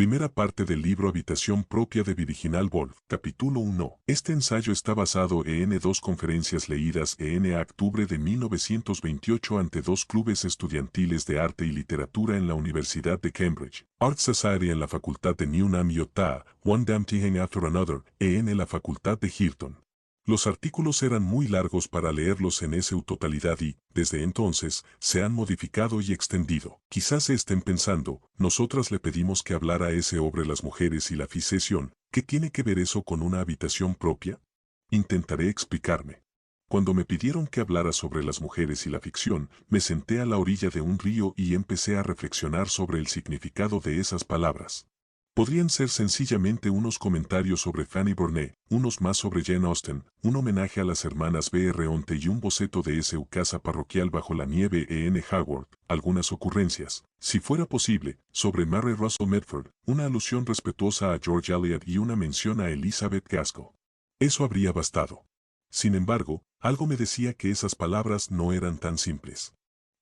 Primera parte del libro Habitación propia de Virginal Woolf, capítulo 1. Este ensayo está basado en dos conferencias leídas en octubre de 1928 ante dos clubes estudiantiles de arte y literatura en la Universidad de Cambridge, Art Society en la Facultad de Newnham, Utah, One Damn Thing After Another, en la Facultad de Girton. Los artículos eran muy largos para leerlos en su totalidad y, desde entonces, se han modificado y extendido. Quizás estén pensando, nosotras le pedimos que hablara sobre las mujeres y la ficción, ¿qué tiene que ver eso con una habitación propia? Intentaré explicarme. Cuando me pidieron que hablara sobre las mujeres y la ficción, me senté a la orilla de un río y empecé a reflexionar sobre el significado de esas palabras. Podrían ser sencillamente unos comentarios sobre Fanny Burnett, unos más sobre Jane Austen, un homenaje a las hermanas Bronte y un boceto de su casa parroquial bajo la nieve en Howard, algunas ocurrencias, si fuera posible, sobre Mary Russell Medford, una alusión respetuosa a George Eliot y una mención a Elizabeth Gaskell. Eso habría bastado. Sin embargo, algo me decía que esas palabras no eran tan simples.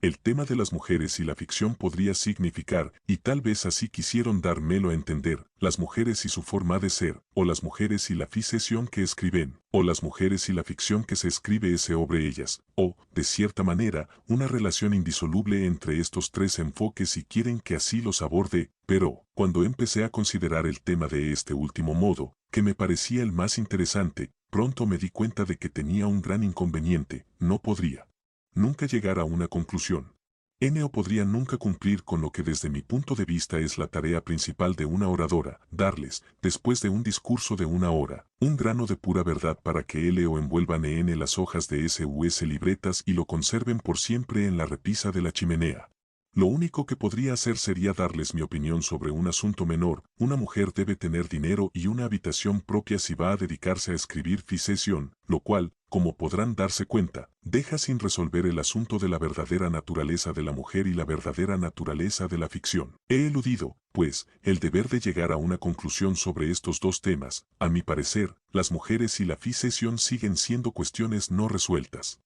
El tema de las mujeres y la ficción podría significar, y tal vez así quisieron dármelo a entender, las mujeres y su forma de ser, o las mujeres y la ficción que escriben, o las mujeres y la ficción que se escribe sobre ellas, o, de cierta manera, una relación indisoluble entre estos tres enfoques si quieren que así los aborde, pero, cuando empecé a considerar el tema de este último modo, que me parecía el más interesante, pronto me di cuenta de que tenía un gran inconveniente, no podría nunca llegar a una conclusión. O podría nunca cumplir con lo que desde mi punto de vista es la tarea principal de una oradora, darles, después de un discurso de una hora, un grano de pura verdad para que o envuelvan las hojas de sus libretas y lo conserven por siempre en la repisa de la chimenea. Lo único que podría hacer sería darles mi opinión sobre un asunto menor. Una mujer debe tener dinero y una habitación propia si va a dedicarse a escribir ficción, lo cual, como podrán darse cuenta, deja sin resolver el asunto de la verdadera naturaleza de la mujer y la verdadera naturaleza de la ficción. He eludido, pues, el deber de llegar a una conclusión sobre estos dos temas. A mi parecer, las mujeres y la ficción siguen siendo cuestiones no resueltas.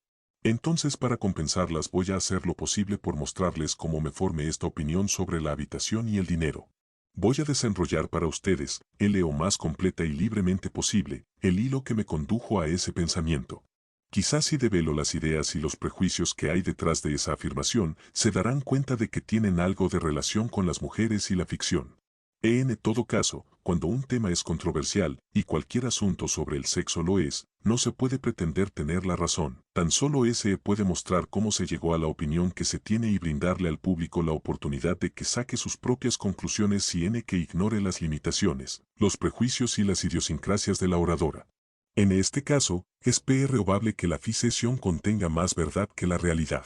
Entonces, para compensarlas voy a hacer lo posible por mostrarles cómo me formé esta opinión sobre la habitación y el dinero. Voy a desenrollar para ustedes, lo más completa y libremente posible, el hilo que me condujo a ese pensamiento. Quizás si develo las ideas y los prejuicios que hay detrás de esa afirmación, se darán cuenta de que tienen algo de relación con las mujeres y la ficción. En todo caso, cuando un tema es controversial, y cualquier asunto sobre el sexo lo es, no se puede pretender tener la razón. Tan solo ese puede mostrar cómo se llegó a la opinión que se tiene y brindarle al público la oportunidad de que saque sus propias conclusiones si que ignore las limitaciones, los prejuicios y las idiosincrasias de la oradora. En este caso, es probable que la ficción contenga más verdad que la realidad.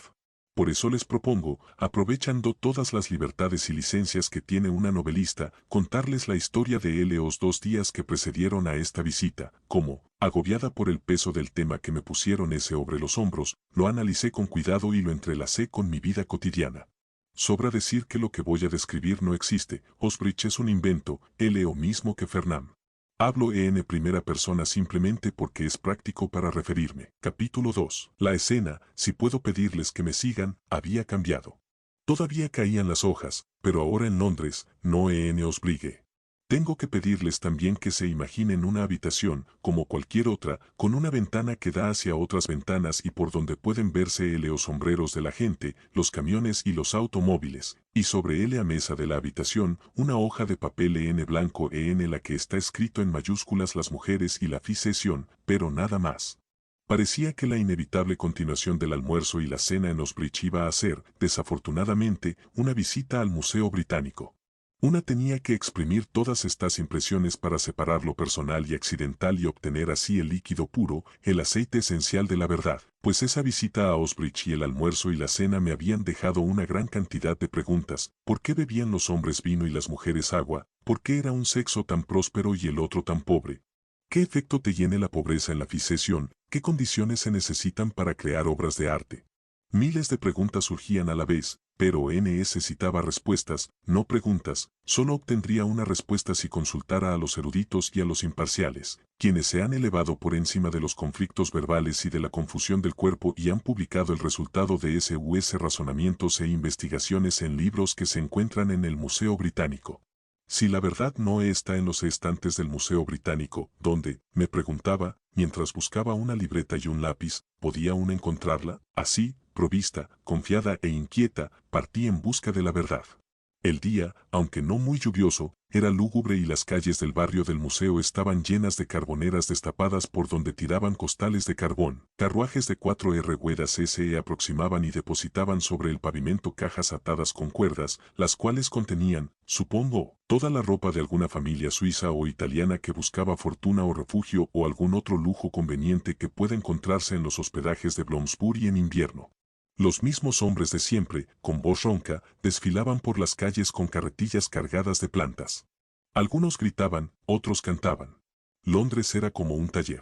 Por eso les propongo, aprovechando todas las libertades y licencias que tiene una novelista, contarles la historia de los 2 días que precedieron a esta visita, como, agobiada por el peso del tema que me pusieron sobre los hombros, lo analicé con cuidado y lo entrelacé con mi vida cotidiana. Sobra decir que lo que voy a describir no existe, Osbridge es un invento, lo mismo que Fernand. Hablo en primera persona simplemente porque es práctico para referirme. Capítulo 2. La escena, si puedo pedirles que me sigan, había cambiado. Todavía caían las hojas, pero ahora en Londres, no os obligue. Tengo que pedirles también que se imaginen una habitación, como cualquier otra, con una ventana que da hacia otras ventanas y por donde pueden verse los sombreros de la gente, los camiones y los automóviles, y sobre la mesa de la habitación, una hoja de papel blanco en la que está escrito en mayúsculas las mujeres y la ficción, pero nada más. Parecía que la inevitable continuación del almuerzo y la cena en Osbridge iba a ser, desafortunadamente, una visita al Museo Británico. Una tenía que exprimir todas estas impresiones para separar lo personal y accidental y obtener así el líquido puro, el aceite esencial de la verdad, pues esa visita a Osbridge y el almuerzo y la cena me habían dejado una gran cantidad de preguntas. ¿Por qué bebían los hombres vino y las mujeres agua? ¿Por qué era un sexo tan próspero y el otro tan pobre? ¿Qué efecto tiene la pobreza en la ficción? ¿Qué condiciones se necesitan para crear obras de arte? Miles de preguntas surgían a la vez, pero necesitaba respuestas, no preguntas. Solo obtendría una respuesta si consultara a los eruditos y a los imparciales, quienes se han elevado por encima de los conflictos verbales y de la confusión del cuerpo y han publicado el resultado de sus razonamientos e investigaciones en libros que se encuentran en el Museo Británico. Si la verdad no está en los estantes del Museo Británico, ¿dónde? Me preguntaba, mientras buscaba una libreta y un lápiz, ¿podía uno encontrarla? Así, provista, confiada e inquieta, partí en busca de la verdad. El día, aunque no muy lluvioso, era lúgubre y las calles del barrio del museo estaban llenas de carboneras destapadas por donde tiraban costales de carbón. Carruajes de 4 ruedas se aproximaban y depositaban sobre el pavimento cajas atadas con cuerdas, las cuales contenían, supongo, toda la ropa de alguna familia suiza o italiana que buscaba fortuna o refugio o algún otro lujo conveniente que pueda encontrarse en los hospedajes de Bloomsbury en invierno. Los mismos hombres de siempre, con voz ronca, desfilaban por las calles con carretillas cargadas de plantas. Algunos gritaban, otros cantaban. Londres era como un taller.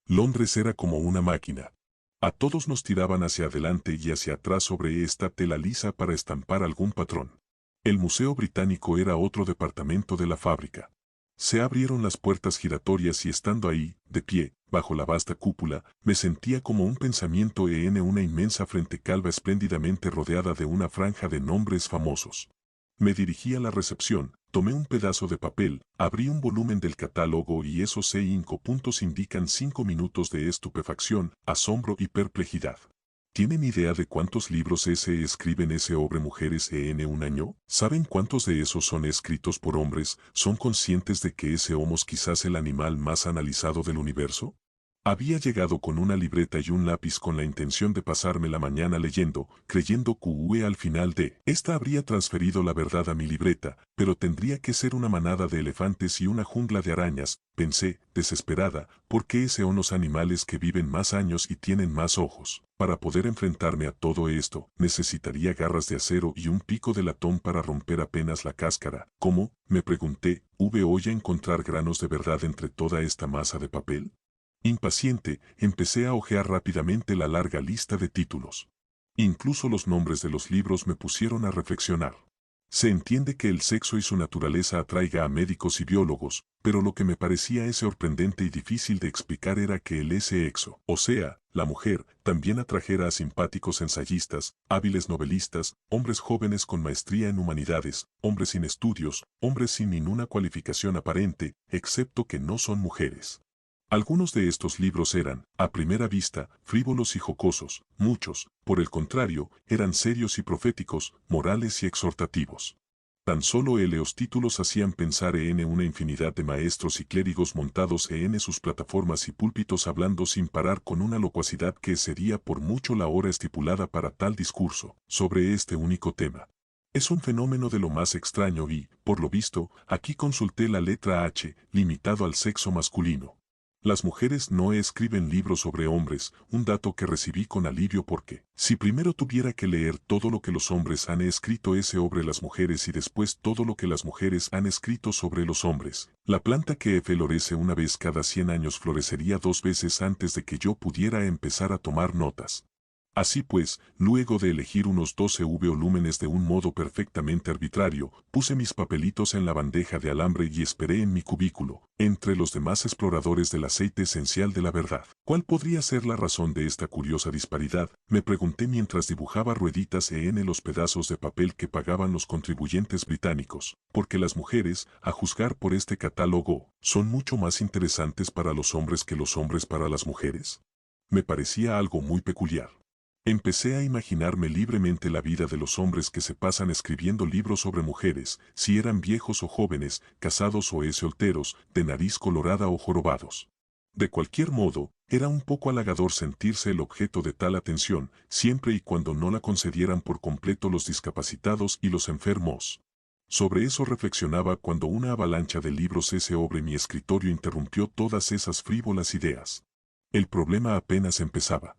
Londres era como una máquina. A todos nos tiraban hacia adelante y hacia atrás sobre esta tela lisa para estampar algún patrón. El Museo Británico era otro departamento de la fábrica. Se abrieron las puertas giratorias y estando ahí, de pie, bajo la vasta cúpula, me sentía como un pensamiento en una inmensa frente calva espléndidamente rodeada de una franja de nombres famosos. Me dirigí a la recepción, tomé un pedazo de papel, abrí un volumen del catálogo y esos 5 puntos indican 5 minutos de estupefacción, asombro y perplejidad. ¿Tienen idea de cuántos libros se escriben sobre mujeres en un año? ¿Saben cuántos de esos son escritos por hombres? ¿Son conscientes de que ese Homo es quizás el animal más analizado del universo? Había llegado con una libreta y un lápiz con la intención de pasarme la mañana leyendo, creyendo que al final de esta habría transferido la verdad a mi libreta, pero tendría que ser una manada de elefantes y una jungla de arañas, pensé, desesperada, porque son los animales que viven más años y tienen más ojos. Para poder enfrentarme a todo esto, necesitaría garras de acero y un pico de latón para romper apenas la cáscara. ¿Cómo? Me pregunté, ¿voy a encontrar granos de verdad entre toda esta masa de papel? Impaciente, empecé a hojear rápidamente la larga lista de títulos. Incluso los nombres de los libros me pusieron a reflexionar. Se entiende que el sexo y su naturaleza atraiga a médicos y biólogos, pero lo que me parecía sorprendente y difícil de explicar era que el sexo, o sea, la mujer, también atrajera a simpáticos ensayistas, hábiles novelistas, hombres jóvenes con maestría en humanidades, hombres sin estudios, hombres sin ninguna cualificación aparente, excepto que no son mujeres. Algunos de estos libros eran, a primera vista, frívolos y jocosos, muchos, por el contrario, eran serios y proféticos, morales y exhortativos. Tan solo los títulos hacían pensar en una infinidad de maestros y clérigos montados en sus plataformas y púlpitos hablando sin parar con una locuacidad que sería por mucho la hora estipulada para tal discurso, sobre este único tema. Es un fenómeno de lo más extraño y, por lo visto, aquí consulté la letra H, limitado al sexo masculino. Las mujeres no escriben libros sobre hombres, un dato que recibí con alivio porque, si primero tuviera que leer todo lo que los hombres han escrito sobre las mujeres y después todo lo que las mujeres han escrito sobre los hombres, la planta que florece una vez cada 100 años florecería 2 veces antes de que yo pudiera empezar a tomar notas. Así pues, luego de elegir unos 12 volúmenes de un modo perfectamente arbitrario, puse mis papelitos en la bandeja de alambre y esperé en mi cubículo, entre los demás exploradores del aceite esencial de la verdad. ¿Cuál podría ser la razón de esta curiosa disparidad? Me pregunté mientras dibujaba rueditas en los pedazos de papel que pagaban los contribuyentes británicos, porque las mujeres, a juzgar por este catálogo, son mucho más interesantes para los hombres que los hombres para las mujeres. Me parecía algo muy peculiar. Empecé a imaginarme libremente la vida de los hombres que se pasan escribiendo libros sobre mujeres, si eran viejos o jóvenes, casados o solteros, de nariz colorada o jorobados. De cualquier modo, era un poco halagador sentirse el objeto de tal atención, siempre y cuando no la concedieran por completo los discapacitados y los enfermos. Sobre eso reflexionaba cuando una avalancha de libros sobre mi escritorio interrumpió todas esas frívolas ideas. El problema apenas empezaba.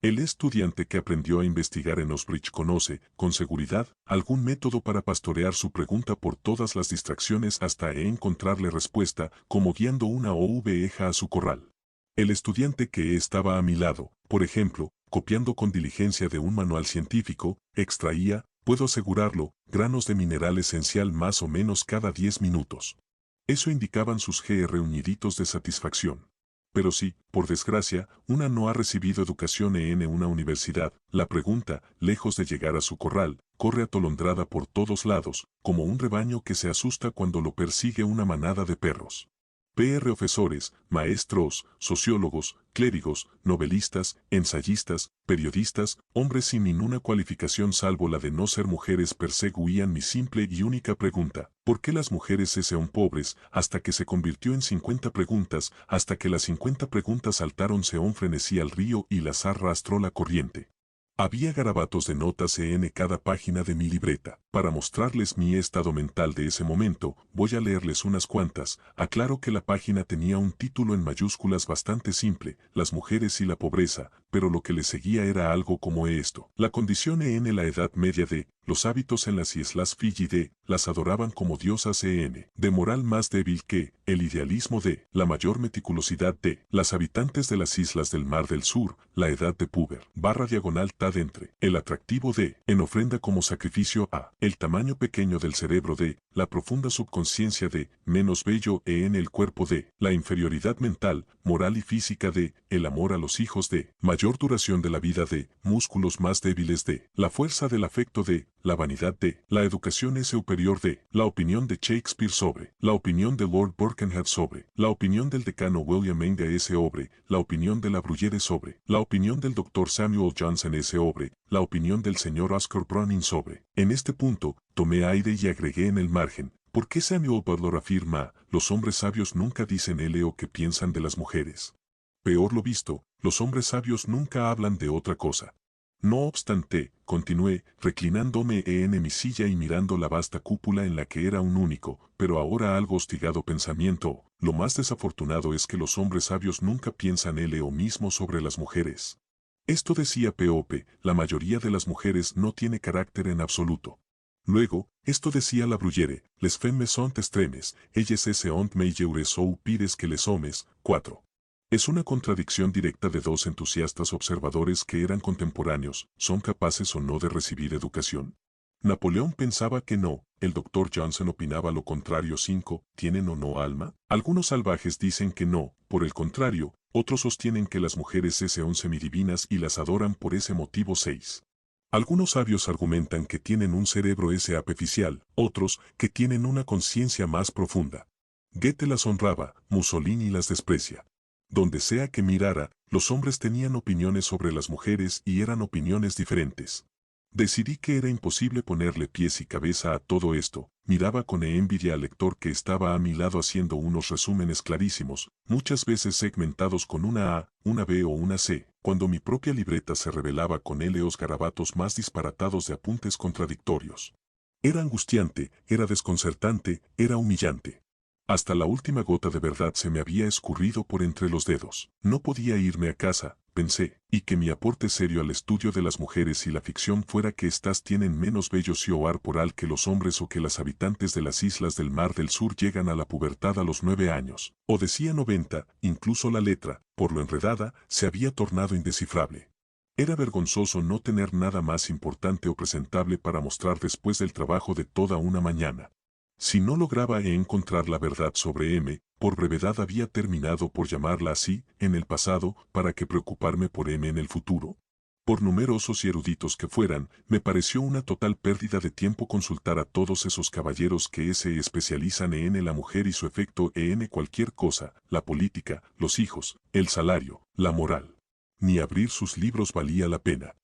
El estudiante que aprendió a investigar en Oxbridge conoce, con seguridad, algún método para pastorear su pregunta por todas las distracciones hasta encontrarle respuesta, como guiando una oveja a su corral. El estudiante que estaba a mi lado, por ejemplo, copiando con diligencia de un manual científico, extraía, puedo asegurarlo, granos de mineral esencial más o menos cada 10 minutos. Eso indicaban sus gruñiditos de satisfacción. Pero si, por desgracia, una no ha recibido educación en una universidad, la pregunta, lejos de llegar a su corral, corre atolondrada por todos lados, como un rebaño que se asusta cuando lo persigue una manada de perros. Profesores, maestros, sociólogos, clérigos, novelistas, ensayistas, periodistas, hombres sin ninguna cualificación salvo la de no ser mujeres perseguían mi simple y única pregunta. ¿Por qué las mujeres son pobres? Hasta que se convirtió en 50 preguntas, hasta que las 50 preguntas saltaron un frenesí al río y las arrastró la corriente. Había garabatos de notas en cada página de mi libreta. Para mostrarles mi estado mental de ese momento, voy a leerles unas cuantas. Aclaro que la página tenía un título en mayúsculas bastante simple, Las mujeres y la pobreza, pero lo que le seguía era algo como esto. La condición en la Edad Media de, los hábitos en las islas Fiji de, las adoraban como diosas de moral más débil que, el idealismo de, la mayor meticulosidad de, las habitantes de las islas del Mar del Sur, la edad de puber, /diagonal tad entre, el atractivo de, en ofrenda como sacrificio a, el tamaño pequeño del cerebro de, la profunda subconsciencia de, menos bello en el cuerpo de, la inferioridad mental, moral y física de, el amor a los hijos de, mayor duración de la vida de, músculos más débiles de, la fuerza del afecto de, la vanidad de, la educación superior de, la opinión de Shakespeare sobre, la opinión de Lord Birkenhead sobre, la opinión del decano William Menge sobre, la opinión de la Bruyere sobre, la opinión del Dr. Samuel Johnson sobre, la opinión del señor Oscar Browning sobre. En este punto, tomé aire y agregué en el margen, ¿por qué Samuel Butler afirma, los hombres sabios nunca dicen o que piensan de las mujeres? Peor lo visto, los hombres sabios nunca hablan de otra cosa. No obstante, continué, reclinándome en mi silla y mirando la vasta cúpula en la que era un único, pero ahora algo hostigado pensamiento, lo más desafortunado es que los hombres sabios nunca piensan o mismo sobre las mujeres. Esto decía P.O.P., la mayoría de las mujeres no tiene carácter en absoluto. Luego, esto decía la Bruyere, les femmes sont extremes, elles se ont meilleures ou pires que les hommes, 4. Es una contradicción directa de dos entusiastas observadores que eran contemporáneos, ¿son capaces o no de recibir educación? Napoleón pensaba que no, el Dr. Johnson opinaba lo contrario. 5. ¿Tienen o no alma? Algunos salvajes dicen que no, por el contrario, otros sostienen que las mujeres son semidivinas y las adoran por ese motivo. 6. Algunos sabios argumentan que tienen un cerebro apificial, otros que tienen una conciencia más profunda. Goethe las honraba, Mussolini las desprecia. Donde sea que mirara, los hombres tenían opiniones sobre las mujeres y eran opiniones diferentes. Decidí que era imposible ponerle pies y cabeza a todo esto. Miraba con envidia al lector que estaba a mi lado haciendo unos resúmenes clarísimos, muchas veces segmentados con una A, una B o una C, cuando mi propia libreta se revelaba con los garabatos más disparatados de apuntes contradictorios. Era angustiante, era desconcertante, era humillante. Hasta la última gota de verdad se me había escurrido por entre los dedos. No podía irme a casa, pensé, y que mi aporte serio al estudio de las mujeres y la ficción fuera que éstas tienen menos bello corporal que los hombres o que las habitantes de las islas del Mar del Sur llegan a la pubertad a los 9 años. O decía 90, incluso la letra, por lo enredada, se había tornado indescifrable. Era vergonzoso no tener nada más importante o presentable para mostrar después del trabajo de toda una mañana. Si no lograba encontrar la verdad sobre M, por brevedad había terminado por llamarla así, en el pasado, para que preocuparme por M en el futuro. Por numerosos y eruditos que fueran, me pareció una total pérdida de tiempo consultar a todos esos caballeros que se especializan en la mujer y su efecto en cualquier cosa, la política, los hijos, el salario, la moral. Ni abrir sus libros valía la pena.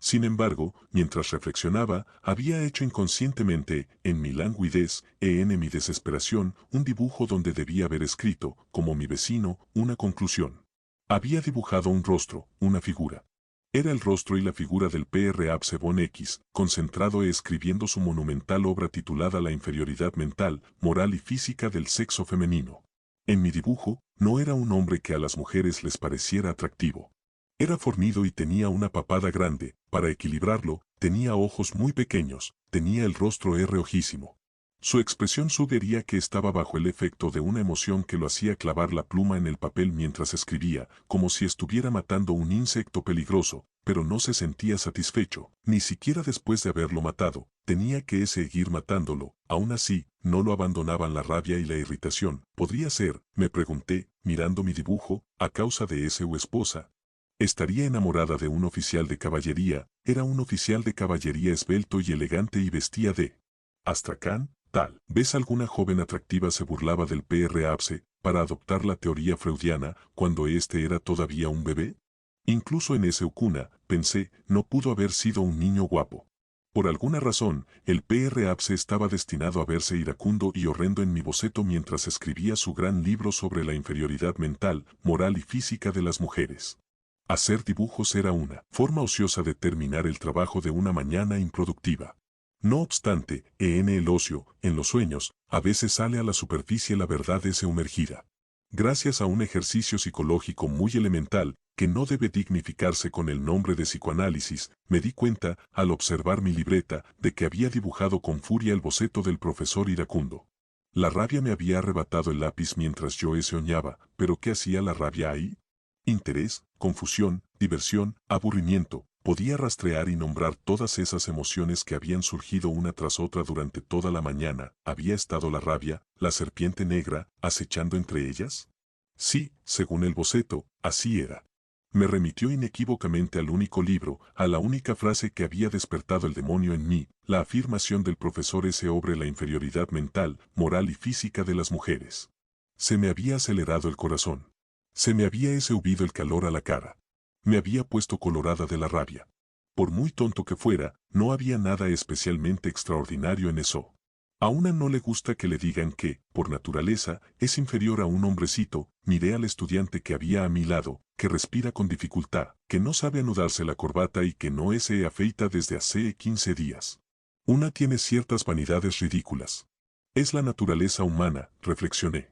Sin embargo, mientras reflexionaba, había hecho inconscientemente, en mi languidez en mi desesperación, un dibujo donde debía haber escrito, como mi vecino, una conclusión. Había dibujado un rostro, una figura. Era el rostro y la figura del Pr. Abse von X, concentrado escribiendo su monumental obra titulada La inferioridad mental, moral y física del sexo femenino. En mi dibujo, no era un hombre que a las mujeres les pareciera atractivo. Era fornido y tenía una papada grande, para equilibrarlo, tenía ojos muy pequeños, tenía el rostro rojísimo. Su expresión sugería que estaba bajo el efecto de una emoción que lo hacía clavar la pluma en el papel mientras escribía, como si estuviera matando un insecto peligroso, pero no se sentía satisfecho, ni siquiera después de haberlo matado. Tenía que seguir matándolo. Aún así, no lo abandonaban la rabia y la irritación. ¿Podría ser, me pregunté, mirando mi dibujo, a causa de su esposa? Estaría enamorada de un oficial de caballería. Era un oficial de caballería esbelto y elegante y vestía de astracán, tal. ¿Ves alguna joven atractiva se burlaba del Pr. Abse para adoptar la teoría freudiana cuando este era todavía un bebé? Incluso en ese Ukuna, pensé, no pudo haber sido un niño guapo. Por alguna razón, el Pr. Abse estaba destinado a verse iracundo y horrendo en mi boceto mientras escribía su gran libro sobre la inferioridad mental, moral y física de las mujeres. Hacer dibujos era una forma ociosa de terminar el trabajo de una mañana improductiva. No obstante, en el ocio, en los sueños, a veces sale a la superficie la verdad sumergida. Gracias a un ejercicio psicológico muy elemental, que no debe dignificarse con el nombre de psicoanálisis, me di cuenta, al observar mi libreta, de que había dibujado con furia el boceto del profesor iracundo. La rabia me había arrebatado el lápiz mientras yo soñaba, pero ¿qué hacía la rabia ahí? Interés, confusión, diversión, aburrimiento. Podía rastrear y nombrar todas esas emociones que habían surgido una tras otra durante toda la mañana. ¿Había estado la rabia, la serpiente negra, acechando entre ellas? Sí, según el boceto, así era. Me remitió inequívocamente al único libro, a la única frase que había despertado el demonio en mí, la afirmación del profesor sobre la inferioridad mental, moral y física de las mujeres. Se me había acelerado el corazón. Se me había subido el calor a la cara. Me había puesto colorada de la rabia. Por muy tonto que fuera, no había nada especialmente extraordinario en eso. A una no le gusta que le digan que, por naturaleza, es inferior a un hombrecito. Miré al estudiante que había a mi lado, que respira con dificultad, que no sabe anudarse la corbata y que no se afeita desde hace 15 días. Una tiene ciertas vanidades ridículas. Es la naturaleza humana, reflexioné.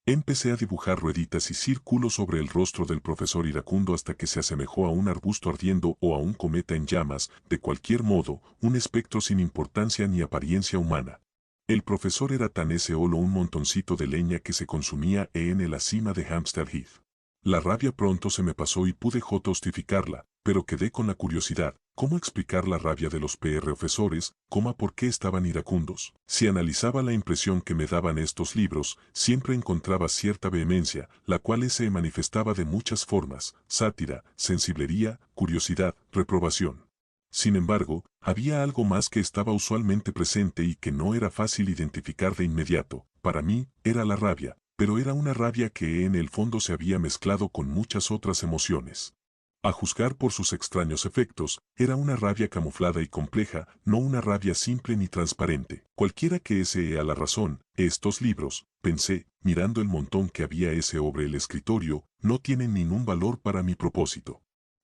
Empecé a dibujar rueditas y círculos sobre el rostro del profesor iracundo hasta que se asemejó a un arbusto ardiendo o a un cometa en llamas, de cualquier modo, un espectro sin importancia ni apariencia humana. El profesor era tan solo un montoncito de leña que se consumía en la cima de Hampstead Heath. La rabia pronto se me pasó y pude justificarla, pero quedé con la curiosidad. ¿Cómo explicar la rabia de los profesores? ¿Por qué estaban iracundos? Si analizaba la impresión que me daban estos libros, siempre encontraba cierta vehemencia, la cual se manifestaba de muchas formas: sátira, sensiblería, curiosidad, reprobación. Sin embargo, había algo más que estaba usualmente presente y que no era fácil identificar de inmediato. Para mí, era la rabia, pero era una rabia que en el fondo se había mezclado con muchas otras emociones. A juzgar por sus extraños efectos, era una rabia camuflada y compleja, no una rabia simple ni transparente. Cualquiera que sea la razón, estos libros, pensé, mirando el montón que había sobre el escritorio, no tienen ningún valor para mi propósito.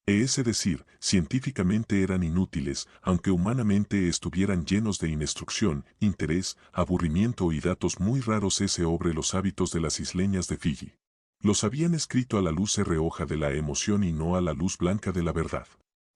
Es decir, científicamente eran inútiles, aunque humanamente estuvieran llenos de instrucción, interés, aburrimiento y datos muy raros sobre los hábitos de las isleñas de Fiji. Los habían escrito a la luz roja de la emoción y no a la luz blanca de la verdad.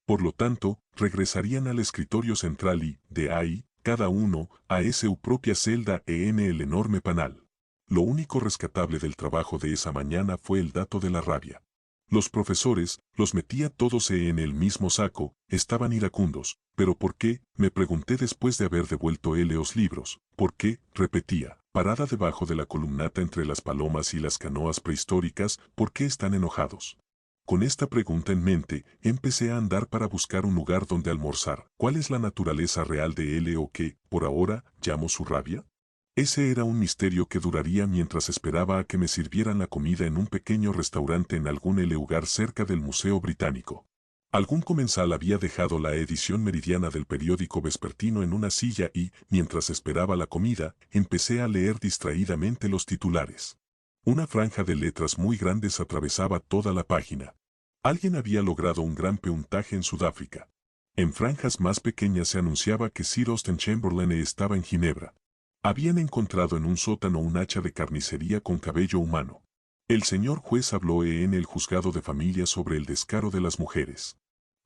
Por lo tanto, regresarían al escritorio central y, de ahí, cada uno, a su propia celda en el enorme panal. Lo único rescatable del trabajo de esa mañana fue el dato de la rabia. Los profesores, los metía todos en el mismo saco, estaban iracundos. ¿Pero por qué? Me pregunté después de haber devuelto los libros. ¿Por qué? Repetía, parada debajo de la columnata entre las palomas y las canoas prehistóricas. ¿Por qué están enojados? Con esta pregunta en mente, empecé a andar para buscar un lugar donde almorzar. ¿Cuál es la naturaleza real de o qué, por ahora, llamo su rabia? Ese era un misterio que duraría mientras esperaba a que me sirvieran la comida en un pequeño restaurante en algún lugar cerca del Museo Británico. Algún comensal había dejado la edición meridiana del periódico vespertino en una silla y, mientras esperaba la comida, empecé a leer distraídamente los titulares. Una franja de letras muy grandes atravesaba toda la página. Alguien había logrado un gran puntaje en Sudáfrica. En franjas más pequeñas se anunciaba que Sir Austen Chamberlain estaba en Ginebra. Habían encontrado en un sótano un hacha de carnicería con cabello humano. El señor juez habló en el juzgado de familia sobre el descaro de las mujeres.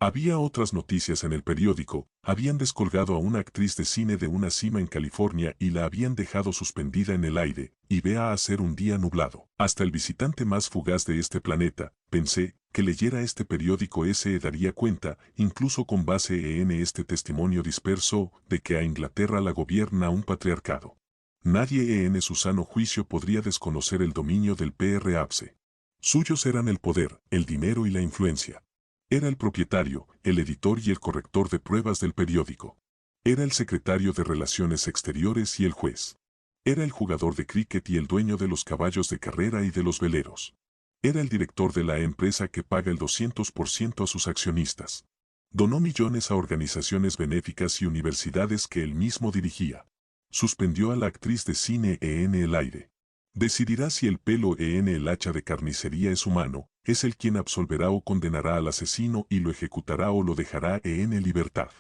Había otras noticias en el periódico, habían descolgado a una actriz de cine de una cima en California y la habían dejado suspendida en el aire, y vea a ser un día nublado. Hasta el visitante más fugaz de este planeta, pensé, que leyera este periódico se daría cuenta, incluso con base en este testimonio disperso, de que a Inglaterra la gobierna un patriarcado. Nadie en su sano juicio podría desconocer el dominio del PRAPSE. Suyos eran el poder, el dinero y la influencia. Era el propietario, el editor y el corrector de pruebas del periódico. Era el secretario de Relaciones Exteriores y el juez. Era el jugador de cricket y el dueño de los caballos de carrera y de los veleros. Era el director de la empresa que paga el 200% a sus accionistas. Donó millones a organizaciones benéficas y universidades que él mismo dirigía. Suspendió a la actriz de cine en el aire. Decidirá si el pelo en el hacha de carnicería es humano, es el quien absolverá o condenará al asesino y lo ejecutará o lo dejará en libertad.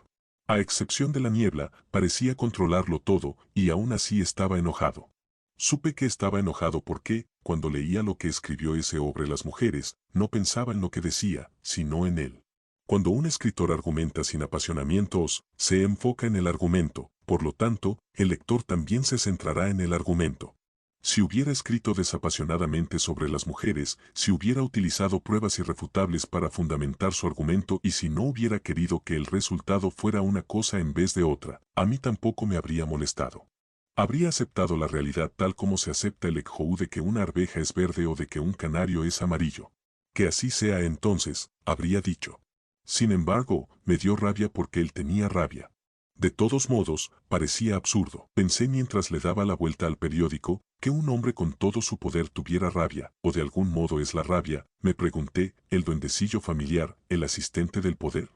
A excepción de la niebla, parecía controlarlo todo, y aún así estaba enojado. Supe que estaba enojado porque, cuando leía lo que escribió sobre las mujeres, no pensaba en lo que decía, sino en él. Cuando un escritor argumenta sin apasionamientos, se enfoca en el argumento, por lo tanto, el lector también se centrará en el argumento. Si hubiera escrito desapasionadamente sobre las mujeres, si hubiera utilizado pruebas irrefutables para fundamentar su argumento y si no hubiera querido que el resultado fuera una cosa en vez de otra, a mí tampoco me habría molestado. Habría aceptado la realidad tal como se acepta el ejou de que una arveja es verde o de que un canario es amarillo. Que así sea entonces, habría dicho. Sin embargo, me dio rabia porque él tenía rabia. De todos modos, parecía absurdo. Pensé mientras le daba la vuelta al periódico, que un hombre con todo su poder tuviera rabia, o de algún modo es la rabia, me pregunté, el duendecillo familiar, el asistente del poder.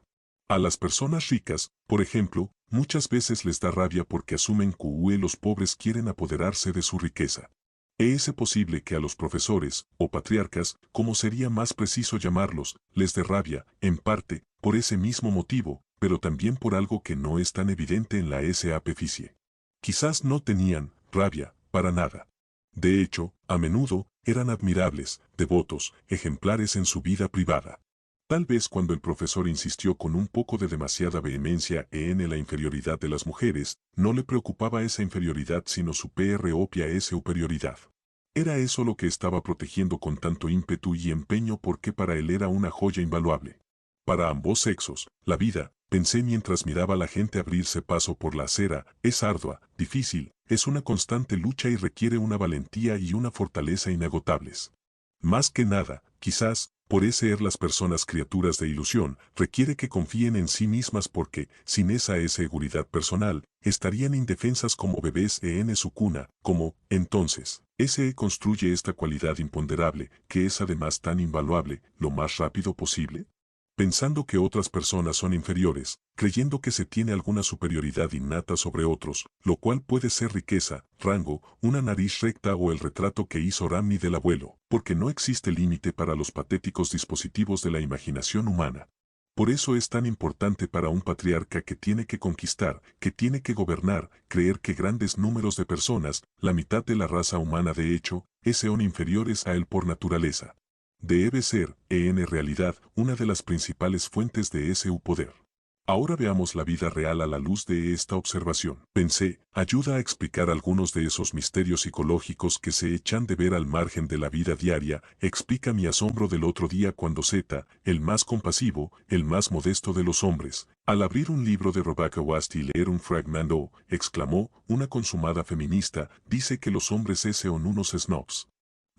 A las personas ricas, por ejemplo, muchas veces les da rabia porque asumen que los pobres quieren apoderarse de su riqueza. ¿Es posible que a los profesores, o patriarcas, como sería más preciso llamarlos, les dé rabia, en parte, por ese mismo motivo, pero también por algo que no es tan evidente en la SAPFICIE? Quizás no tenían rabia, para nada. De hecho, a menudo, eran admirables, devotos, ejemplares en su vida privada. Tal vez cuando el profesor insistió con un poco de demasiada vehemencia en la inferioridad de las mujeres, no le preocupaba esa inferioridad sino su propia superioridad. Era eso lo que estaba protegiendo con tanto ímpetu y empeño porque para él era una joya invaluable. Para ambos sexos, la vida, pensé mientras miraba a la gente abrirse paso por la acera, es ardua, difícil, es una constante lucha y requiere una valentía y una fortaleza inagotables. Más que nada, quizás, por ser las personas criaturas de ilusión, requiere que confíen en sí mismas porque, sin esa seguridad personal, estarían indefensas como bebés en su cuna, como, entonces, construye esta cualidad imponderable, que es además tan invaluable, lo más rápido posible. Pensando que otras personas son inferiores, creyendo que se tiene alguna superioridad innata sobre otros, lo cual puede ser riqueza, rango, una nariz recta o el retrato que hizo Rami del abuelo, porque no existe límite para los patéticos dispositivos de la imaginación humana. Por eso es tan importante para un patriarca que tiene que conquistar, que tiene que gobernar, creer que grandes números de personas, la mitad de la raza humana de hecho, son inferiores a él por naturaleza. Debe ser, en realidad, una de las principales fuentes de ese poder. Ahora veamos la vida real a la luz de esta observación. Pensé, ayuda a explicar algunos de esos misterios psicológicos que se echan de ver al margen de la vida diaria, explica mi asombro del otro día cuando Z, el más compasivo, el más modesto de los hombres, al abrir un libro de Rebecca Wast y leer un fragmento, exclamó, una consumada feminista, dice que los hombres son unos snobs.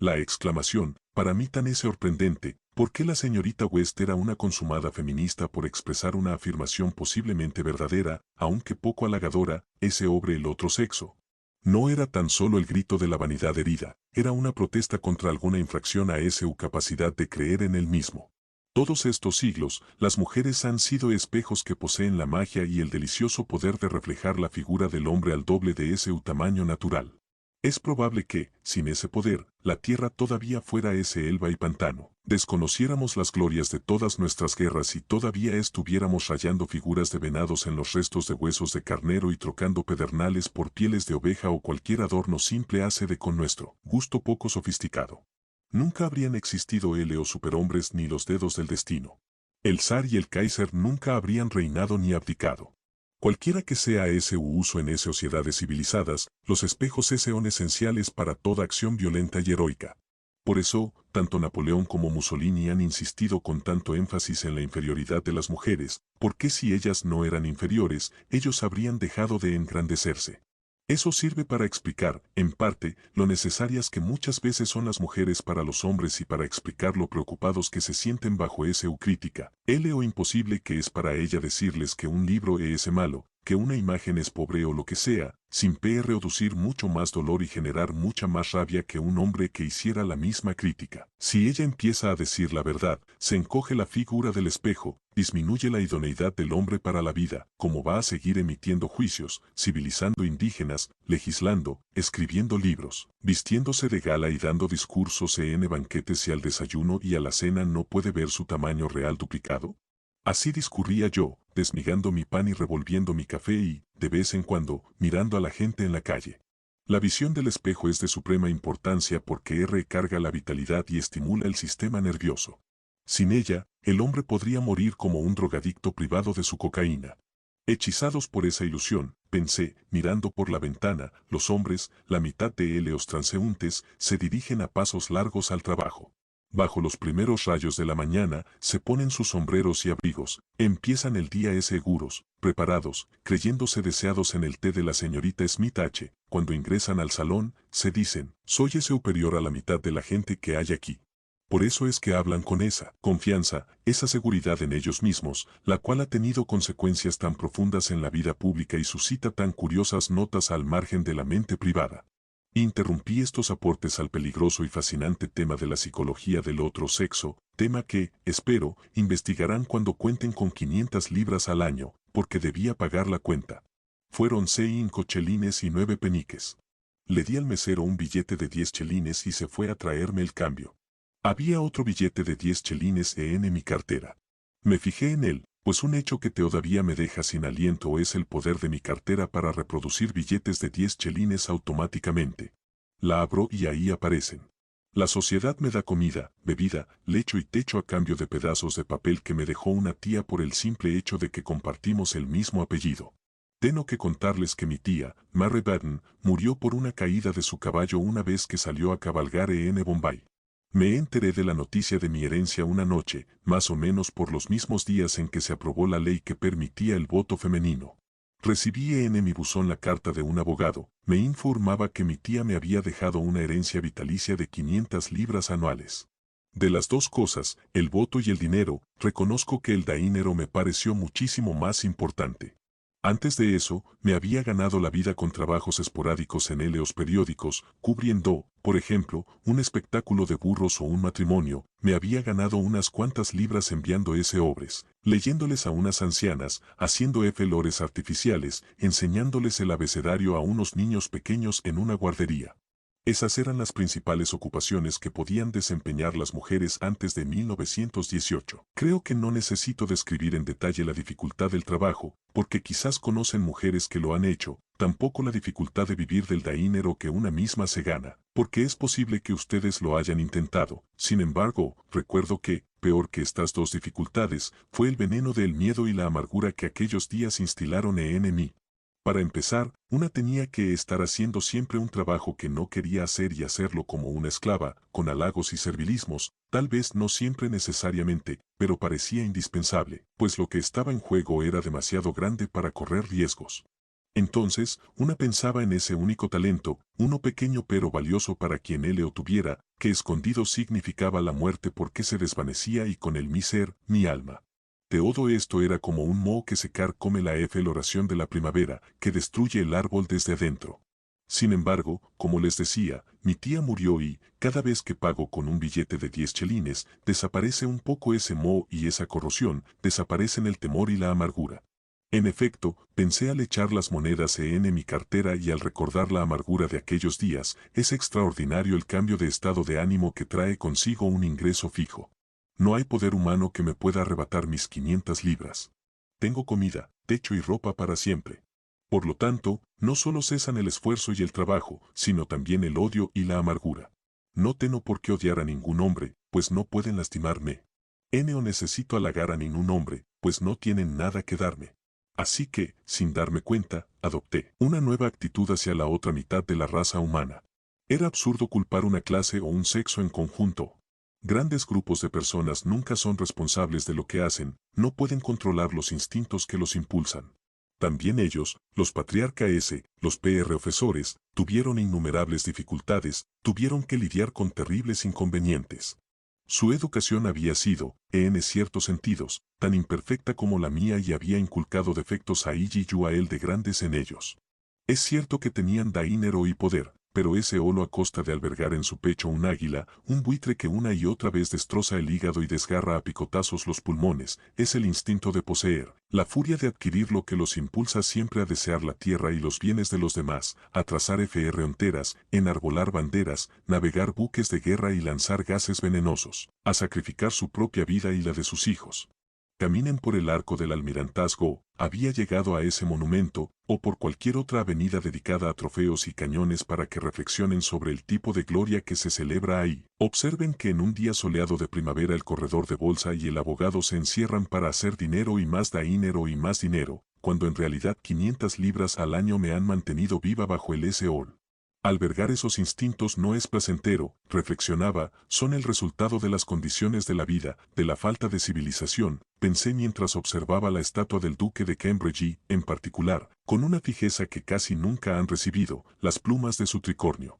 La exclamación, para mí tan sorprendente, ¿por qué la señorita West era una consumada feminista por expresar una afirmación posiblemente verdadera, aunque poco halagadora, sobre el otro sexo? No era tan solo el grito de la vanidad herida, era una protesta contra alguna infracción a su capacidad de creer en él mismo. Todos estos siglos, las mujeres han sido espejos que poseen la magia y el delicioso poder de reflejar la figura del hombre al doble de tamaño natural. Es probable que, sin ese poder, la tierra todavía fuera elba y pantano. Desconociéramos las glorias de todas nuestras guerras y todavía estuviéramos rayando figuras de venados en los restos de huesos de carnero y trocando pedernales por pieles de oveja o cualquier adorno simple de con nuestro gusto poco sofisticado. Nunca habrían existido o superhombres ni los dedos del destino. El zar y el Kaiser nunca habrían reinado ni abdicado. Cualquiera que sea ese uso en sociedades civilizadas, los espejos son esenciales para toda acción violenta y heroica. Por eso, tanto Napoleón como Mussolini han insistido con tanto énfasis en la inferioridad de las mujeres, porque si ellas no eran inferiores, ellos habrían dejado de engrandecerse. Eso sirve para explicar, en parte, lo necesarias que muchas veces son las mujeres para los hombres y para explicar lo preocupados que se sienten bajo esa crítica, o imposible que es para ella decirles que un libro es malo, que una imagen es pobre o lo que sea, sin reducir mucho más dolor y generar mucha más rabia que un hombre que hiciera la misma crítica. Si ella empieza a decir la verdad, se encoge la figura del espejo, disminuye la idoneidad del hombre para la vida, como va a seguir emitiendo juicios, civilizando indígenas, legislando, escribiendo libros, vistiéndose de gala y dando discursos en banquetes y al desayuno y a la cena no puede ver su tamaño real duplicado. Así discurría yo, desmigando mi pan y revolviendo mi café y, de vez en cuando, mirando a la gente en la calle. La visión del espejo es de suprema importancia porque recarga la vitalidad y estimula el sistema nervioso. Sin ella, el hombre podría morir como un drogadicto privado de su cocaína. Hechizados por esa ilusión, pensé, mirando por la ventana, los hombres, la mitad de los transeúntes, se dirigen a pasos largos al trabajo. Bajo los primeros rayos de la mañana, se ponen sus sombreros y abrigos, empiezan el día seguros, preparados, creyéndose deseados en el té de la señorita Smith H. Cuando ingresan al salón, se dicen, soy superior a la mitad de la gente que hay aquí. Por eso es que hablan con esa confianza, esa seguridad en ellos mismos, la cual ha tenido consecuencias tan profundas en la vida pública y suscita tan curiosas notas al margen de la mente privada. Interrumpí estos aportes al peligroso y fascinante tema de la psicología del otro sexo, tema que, espero, investigarán cuando cuenten con 500 libras al año, porque debía pagar la cuenta. Fueron 5 chelines y 9 peniques. Le di al mesero un billete de 10 chelines y se fue a traerme el cambio. Había otro billete de 10 chelines en mi cartera. Me fijé en él, pues un hecho que todavía me deja sin aliento es el poder de mi cartera para reproducir billetes de 10 chelines automáticamente. La abro y ahí aparecen. La sociedad me da comida, bebida, lecho y techo a cambio de pedazos de papel que me dejó una tía por el simple hecho de que compartimos el mismo apellido. Tengo que contarles que mi tía, Mary Baden, murió por una caída de su caballo una vez que salió a cabalgar en Bombay. Me enteré de la noticia de mi herencia una noche, más o menos por los mismos días en que se aprobó la ley que permitía el voto femenino. Recibí en mi buzón la carta de un abogado, me informaba que mi tía me había dejado una herencia vitalicia de 500 libras anuales. De las dos cosas, el voto y el dinero, reconozco que el dinero me pareció muchísimo más importante. Antes de eso, me había ganado la vida con trabajos esporádicos en los periódicos, cubriendo, por ejemplo, un espectáculo de burros o un matrimonio, me había ganado unas cuantas libras enviando obres, leyéndoles a unas ancianas, haciendo flores artificiales, enseñándoles el abecedario a unos niños pequeños en una guardería. Esas eran las principales ocupaciones que podían desempeñar las mujeres antes de 1918. Creo que no necesito describir en detalle la dificultad del trabajo, porque quizás conocen mujeres que lo han hecho, tampoco la dificultad de vivir del dinero que una misma se gana, porque es posible que ustedes lo hayan intentado. Sin embargo, recuerdo que, peor que estas dos dificultades, fue el veneno del miedo y la amargura que aquellos días instilaron en mí. Para empezar, una tenía que estar haciendo siempre un trabajo que no quería hacer y hacerlo como una esclava, con halagos y servilismos, tal vez no siempre necesariamente, pero parecía indispensable, pues lo que estaba en juego era demasiado grande para correr riesgos. Entonces, una pensaba en ese único talento, uno pequeño pero valioso para quien él lo tuviera, que escondido significaba la muerte porque se desvanecía y con él mi ser, mi alma. Todo esto era como un moho que se carcome la floración de la primavera, que destruye el árbol desde adentro. Sin embargo, como les decía, mi tía murió y, cada vez que pago con un billete de 10 chelines, desaparece un poco ese moho y esa corrosión, desaparecen el temor y la amargura. En efecto, pensé al echar las monedas en mi cartera y al recordar la amargura de aquellos días, es extraordinario el cambio de estado de ánimo que trae consigo un ingreso fijo. No hay poder humano que me pueda arrebatar mis 500 libras. Tengo comida, techo y ropa para siempre. Por lo tanto, no solo cesan el esfuerzo y el trabajo, sino también el odio y la amargura. No tengo por qué odiar a ningún hombre, pues no pueden lastimarme. No necesito halagar a ningún hombre, pues no tienen nada que darme. Así que, sin darme cuenta, adopté una nueva actitud hacia la otra mitad de la raza humana. Era absurdo culpar una clase o un sexo en conjunto. Grandes grupos de personas nunca son responsables de lo que hacen, no pueden controlar los instintos que los impulsan. También ellos, los patriarca S, los profesores, tuvieron innumerables dificultades, tuvieron que lidiar con terribles inconvenientes. Su educación había sido, en ciertos sentidos, tan imperfecta como la mía y había inculcado defectos a ella y a él de grandes en ellos. Es cierto que tenían dinero y poder, pero ese olo a costa de albergar en su pecho un águila, un buitre que una y otra vez destroza el hígado y desgarra a picotazos los pulmones, es el instinto de poseer, la furia de adquirir lo que los impulsa siempre a desear la tierra y los bienes de los demás, a trazar fronteras, enarbolar banderas, navegar buques de guerra y lanzar gases venenosos, a sacrificar su propia vida y la de sus hijos. Caminen por el arco del almirantazgo, había llegado a ese monumento, o por cualquier otra avenida dedicada a trofeos y cañones para que reflexionen sobre el tipo de gloria que se celebra ahí. Observen que en un día soleado de primavera el corredor de bolsa y el abogado se encierran para hacer dinero y más dinero, cuando en realidad 500 libras al año me han mantenido viva bajo el sol. Albergar esos instintos no es placentero, reflexionaba, son el resultado de las condiciones de la vida, de la falta de civilización, pensé mientras observaba la estatua del duque de Cambridge y, en particular, con una fijeza que casi nunca han recibido, las plumas de su tricornio.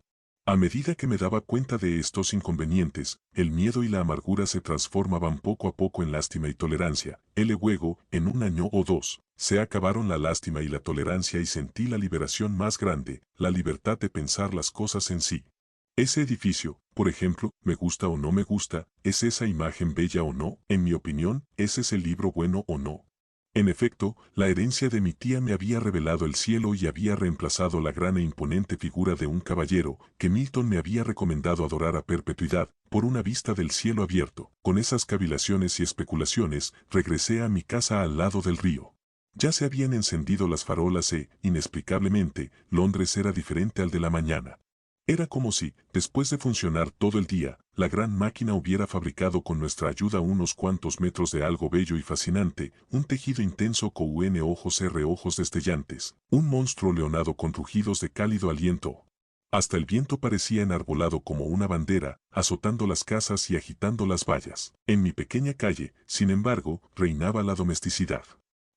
A medida que me daba cuenta de estos inconvenientes, el miedo y la amargura se transformaban poco a poco en lástima y tolerancia. Luego, en un año o dos, se acabaron la lástima y la tolerancia y sentí la liberación más grande, la libertad de pensar las cosas en sí. Ese edificio, por ejemplo, me gusta o no me gusta, ¿es esa imagen bella o no? En mi opinión, ¿es ese libro bueno o no? En efecto, la herencia de mi tía me había revelado el cielo y había reemplazado la gran e imponente figura de un caballero que Milton me había recomendado adorar a perpetuidad, por una vista del cielo abierto. Con esas cavilaciones y especulaciones, regresé a mi casa al lado del río. Ya se habían encendido las farolas e, inexplicablemente, Londres era diferente al de la mañana. Era como si, después de funcionar todo el día, la gran máquina hubiera fabricado con nuestra ayuda unos cuantos metros de algo bello y fascinante, un tejido intenso con ojos destellantes, un monstruo leonado con rugidos de cálido aliento. Hasta el viento parecía enarbolado como una bandera, azotando las casas y agitando las vallas. En mi pequeña calle, sin embargo, reinaba la domesticidad.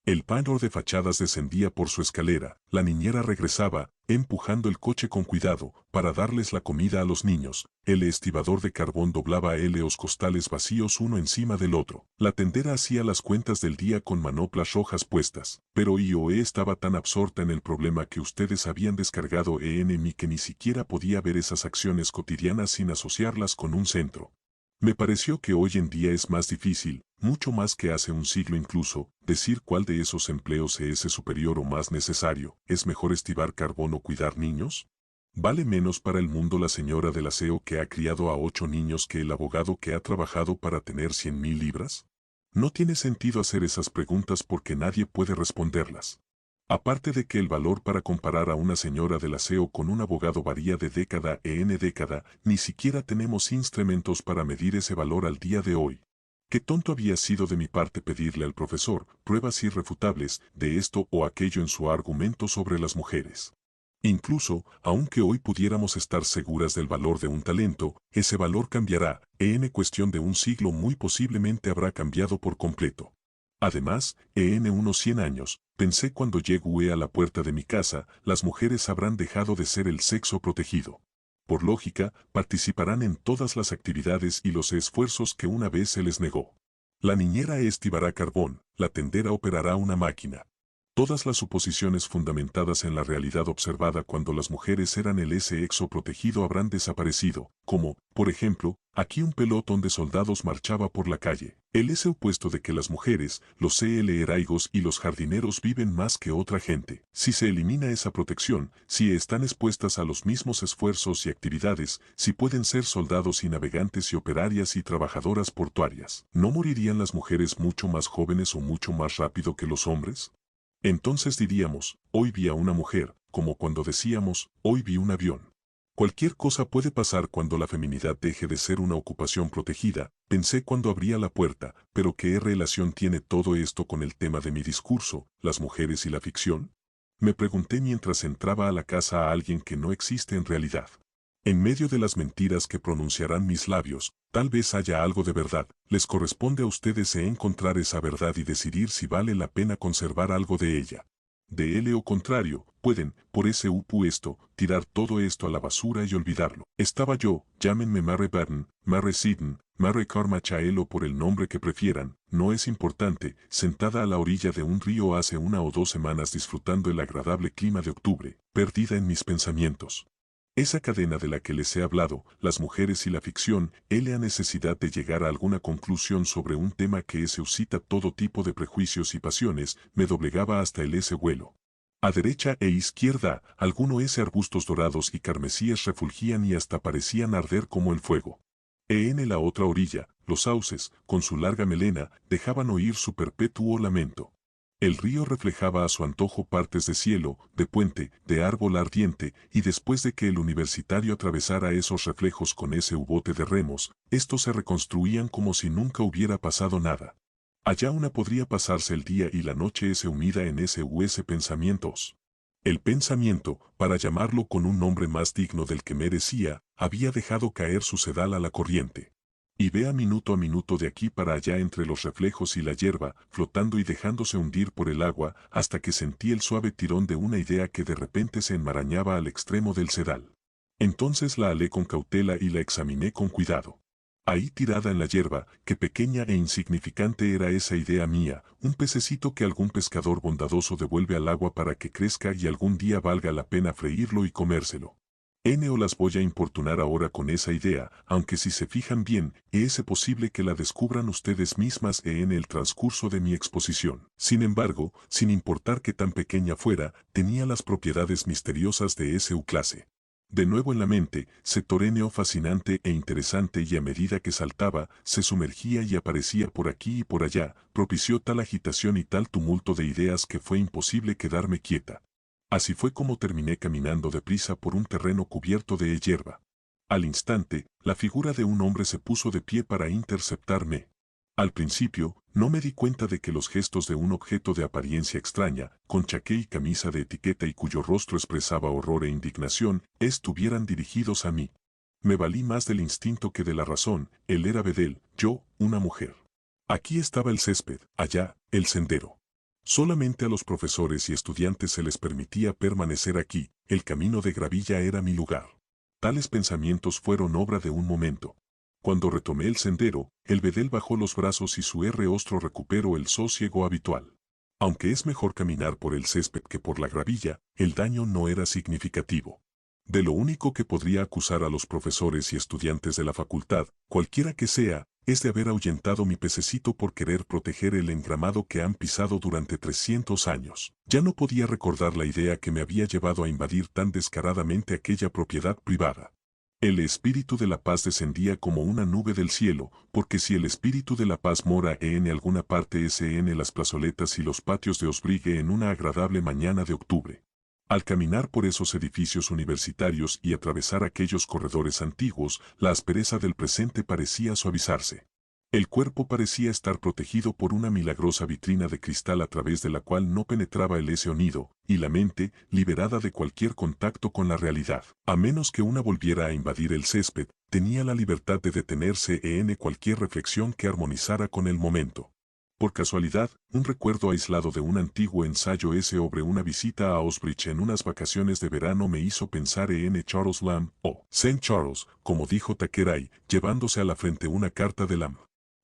El panor de fachadas descendía por su escalera, la niñera regresaba, empujando el coche con cuidado, para darles la comida a los niños, el estibador de carbón doblaba los costales vacíos uno encima del otro, la tendera hacía las cuentas del día con manoplas rojas puestas, pero IOE estaba tan absorta en el problema que ustedes habían descargado en mí que ni siquiera podía ver esas acciones cotidianas sin asociarlas con un centro. Me pareció que hoy en día es más difícil, mucho más que hace un siglo incluso, decir cuál de esos empleos es superior o más necesario. ¿Es mejor estibar carbón o cuidar niños? ¿Vale menos para el mundo la señora del aseo que ha criado a 8 niños que el abogado que ha trabajado para tener 100.000 libras? No tiene sentido hacer esas preguntas porque nadie puede responderlas. Aparte de que el valor para comparar a una señora del aseo con un abogado varía de década en década, ni siquiera tenemos instrumentos para medir ese valor al día de hoy. Qué tonto había sido de mi parte pedirle al profesor pruebas irrefutables de esto o aquello en su argumento sobre las mujeres. Incluso, aunque hoy pudiéramos estar seguras del valor de un talento, ese valor cambiará, en cuestión de un siglo muy posiblemente habrá cambiado por completo. Además, en unos 100 años, pensé cuando llegué a la puerta de mi casa, las mujeres habrán dejado de ser el sexo protegido. Por lógica, participarán en todas las actividades y los esfuerzos que una vez se les negó. La niñera estibará carbón, la tendera operará una máquina. Todas las suposiciones fundamentadas en la realidad observada cuando las mujeres eran el sexo protegido habrán desaparecido, como, por ejemplo, aquí un pelotón de soldados marchaba por la calle. El opuesto de que las mujeres, los cleraigos y los jardineros viven más que otra gente. Si se elimina esa protección, si están expuestas a los mismos esfuerzos y actividades, si pueden ser soldados y navegantes y operarias y trabajadoras portuarias, ¿no morirían las mujeres mucho más jóvenes o mucho más rápido que los hombres? Entonces diríamos, hoy vi a una mujer, como cuando decíamos, hoy vi un avión. Cualquier cosa puede pasar cuando la feminidad deje de ser una ocupación protegida, pensé cuando abría la puerta, pero ¿qué relación tiene todo esto con el tema de mi discurso, las mujeres y la ficción? Me pregunté mientras entraba a la casa a alguien que no existe en realidad. En medio de las mentiras que pronunciarán mis labios, tal vez haya algo de verdad, les corresponde a ustedes encontrar esa verdad y decidir si vale la pena conservar algo de ella. De él o contrario, pueden, por ese puesto, tirar todo esto a la basura y olvidarlo. Estaba yo, llámenme Mary Barton, Mary Sidon, Mary Cormachael o por el nombre que prefieran, no es importante, sentada a la orilla de un río hace 1 o 2 semanas disfrutando el agradable clima de octubre, perdida en mis pensamientos. Esa cadena de la que les he hablado, las mujeres y la ficción, la necesidad de llegar a alguna conclusión sobre un tema que suscita todo tipo de prejuicios y pasiones, me doblegaba hasta el vuelo. A derecha e izquierda, algunos arbustos dorados y carmesíes refulgían y hasta parecían arder como el fuego. En la otra orilla, los sauces, con su larga melena, dejaban oír su perpetuo lamento. El río reflejaba a su antojo partes de cielo, de puente, de árbol ardiente, y después de que el universitario atravesara esos reflejos con ese bote de remos, estos se reconstruían como si nunca hubiera pasado nada. Allá una podría pasarse el día y la noche unida en ese pensamientos. El pensamiento, para llamarlo con un nombre más digno del que merecía, había dejado caer su sedal a la corriente. Y vea minuto a minuto de aquí para allá entre los reflejos y la hierba, flotando y dejándose hundir por el agua, hasta que sentí el suave tirón de una idea que de repente se enmarañaba al extremo del sedal. Entonces la alé con cautela y la examiné con cuidado. Ahí tirada en la hierba, qué pequeña e insignificante era esa idea mía, un pececito que algún pescador bondadoso devuelve al agua para que crezca y algún día valga la pena freírlo y comérselo. O las voy a importunar ahora con esa idea, aunque si se fijan bien, es posible que la descubran ustedes mismas en el transcurso de mi exposición. Sin embargo, sin importar que tan pequeña fuera, tenía las propiedades misteriosas de clase. De nuevo en la mente, se torneó fascinante e interesante y a medida que saltaba, se sumergía y aparecía por aquí y por allá, propició tal agitación y tal tumulto de ideas que fue imposible quedarme quieta. Así fue como terminé caminando deprisa por un terreno cubierto de hierba. Al instante, la figura de un hombre se puso de pie para interceptarme. Al principio, no me di cuenta de que los gestos de un objeto de apariencia extraña, con chaqué y camisa de etiqueta y cuyo rostro expresaba horror e indignación, estuvieran dirigidos a mí. Me valí más del instinto que de la razón, él era Bedel, yo, una mujer. Aquí estaba el césped, allá, el sendero. Solamente a los profesores y estudiantes se les permitía permanecer aquí, el camino de gravilla era mi lugar. Tales pensamientos fueron obra de un momento. Cuando retomé el sendero, el bedel bajó los brazos y su rostro recuperó el sosiego habitual. Aunque es mejor caminar por el césped que por la gravilla, el daño no era significativo. De lo único que podría acusar a los profesores y estudiantes de la facultad, cualquiera que sea, es de haber ahuyentado mi pececito por querer proteger el engramado que han pisado durante 300 años. Ya no podía recordar la idea que me había llevado a invadir tan descaradamente aquella propiedad privada. El espíritu de la paz descendía como una nube del cielo, porque si el espíritu de la paz mora en alguna parte es en las plazoletas y los patios de Osbrigue en una agradable mañana de octubre. Al caminar por esos edificios universitarios y atravesar aquellos corredores antiguos, la aspereza del presente parecía suavizarse. El cuerpo parecía estar protegido por una milagrosa vitrina de cristal a través de la cual no penetraba el sonido, y la mente, liberada de cualquier contacto con la realidad, a menos que una volviera a invadir el césped, tenía la libertad de detenerse en cualquier reflexión que armonizara con el momento. Por casualidad, un recuerdo aislado de un antiguo ensayo sobre una visita a Osbridge en unas vacaciones de verano me hizo pensar en Charles Lamb, o Saint Charles, como dijo Thackeray, llevándose a la frente una carta de Lamb.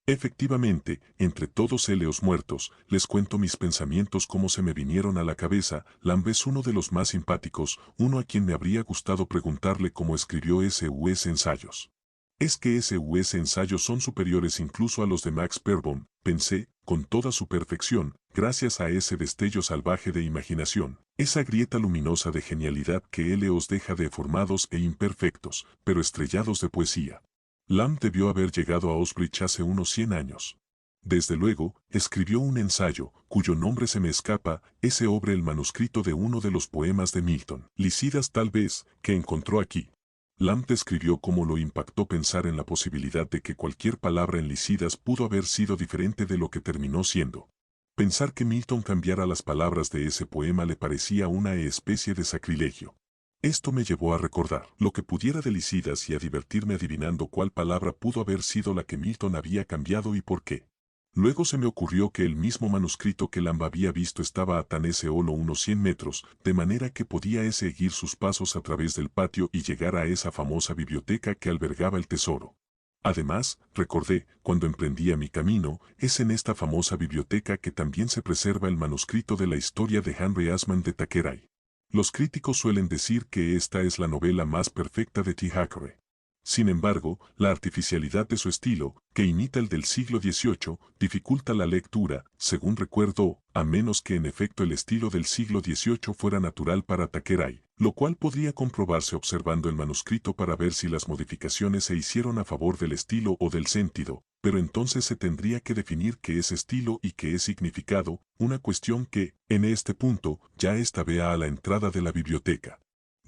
Efectivamente, entre todos los muertos, les cuento mis pensamientos como se me vinieron a la cabeza. Lamb es uno de los más simpáticos, uno a quien me habría gustado preguntarle cómo escribió sus ensayos. Es que sus ensayos son superiores incluso a los de Max Beerbohm, pensé, con toda su perfección, gracias a ese destello salvaje de imaginación, esa grieta luminosa de genialidad que él os deja deformados e imperfectos, pero estrellados de poesía. Lamb debió haber llegado a Osbridge hace unos 100 años. Desde luego, escribió un ensayo, cuyo nombre se me escapa, sobre el manuscrito de uno de los poemas de Milton, Lycidas tal vez, que encontró aquí. Lamb describió cómo lo impactó pensar en la posibilidad de que cualquier palabra en Lycidas pudo haber sido diferente de lo que terminó siendo. Pensar que Milton cambiara las palabras de ese poema le parecía una especie de sacrilegio. Esto me llevó a recordar lo que pudiera de Lycidas y a divertirme adivinando cuál palabra pudo haber sido la que Milton había cambiado y por qué. Luego se me ocurrió que el mismo manuscrito que Lamb había visto estaba a tan solo unos 100 metros, de manera que podía seguir sus pasos a través del patio y llegar a esa famosa biblioteca que albergaba el tesoro. Además, recordé, cuando emprendía mi camino, es en esta famosa biblioteca que también se preserva el manuscrito de la historia de Henry Ashman de Thackeray. Los críticos suelen decir que esta es la novela más perfecta de Thackeray. Sin embargo, la artificialidad de su estilo, que imita el del siglo XVIII, dificulta la lectura, según recuerdo, a menos que en efecto el estilo del siglo XVIII fuera natural para Thackeray, lo cual podría comprobarse observando el manuscrito para ver si las modificaciones se hicieron a favor del estilo o del sentido, pero entonces se tendría que definir qué es estilo y qué es significado, una cuestión que, en este punto, ya estaba a la entrada de la biblioteca.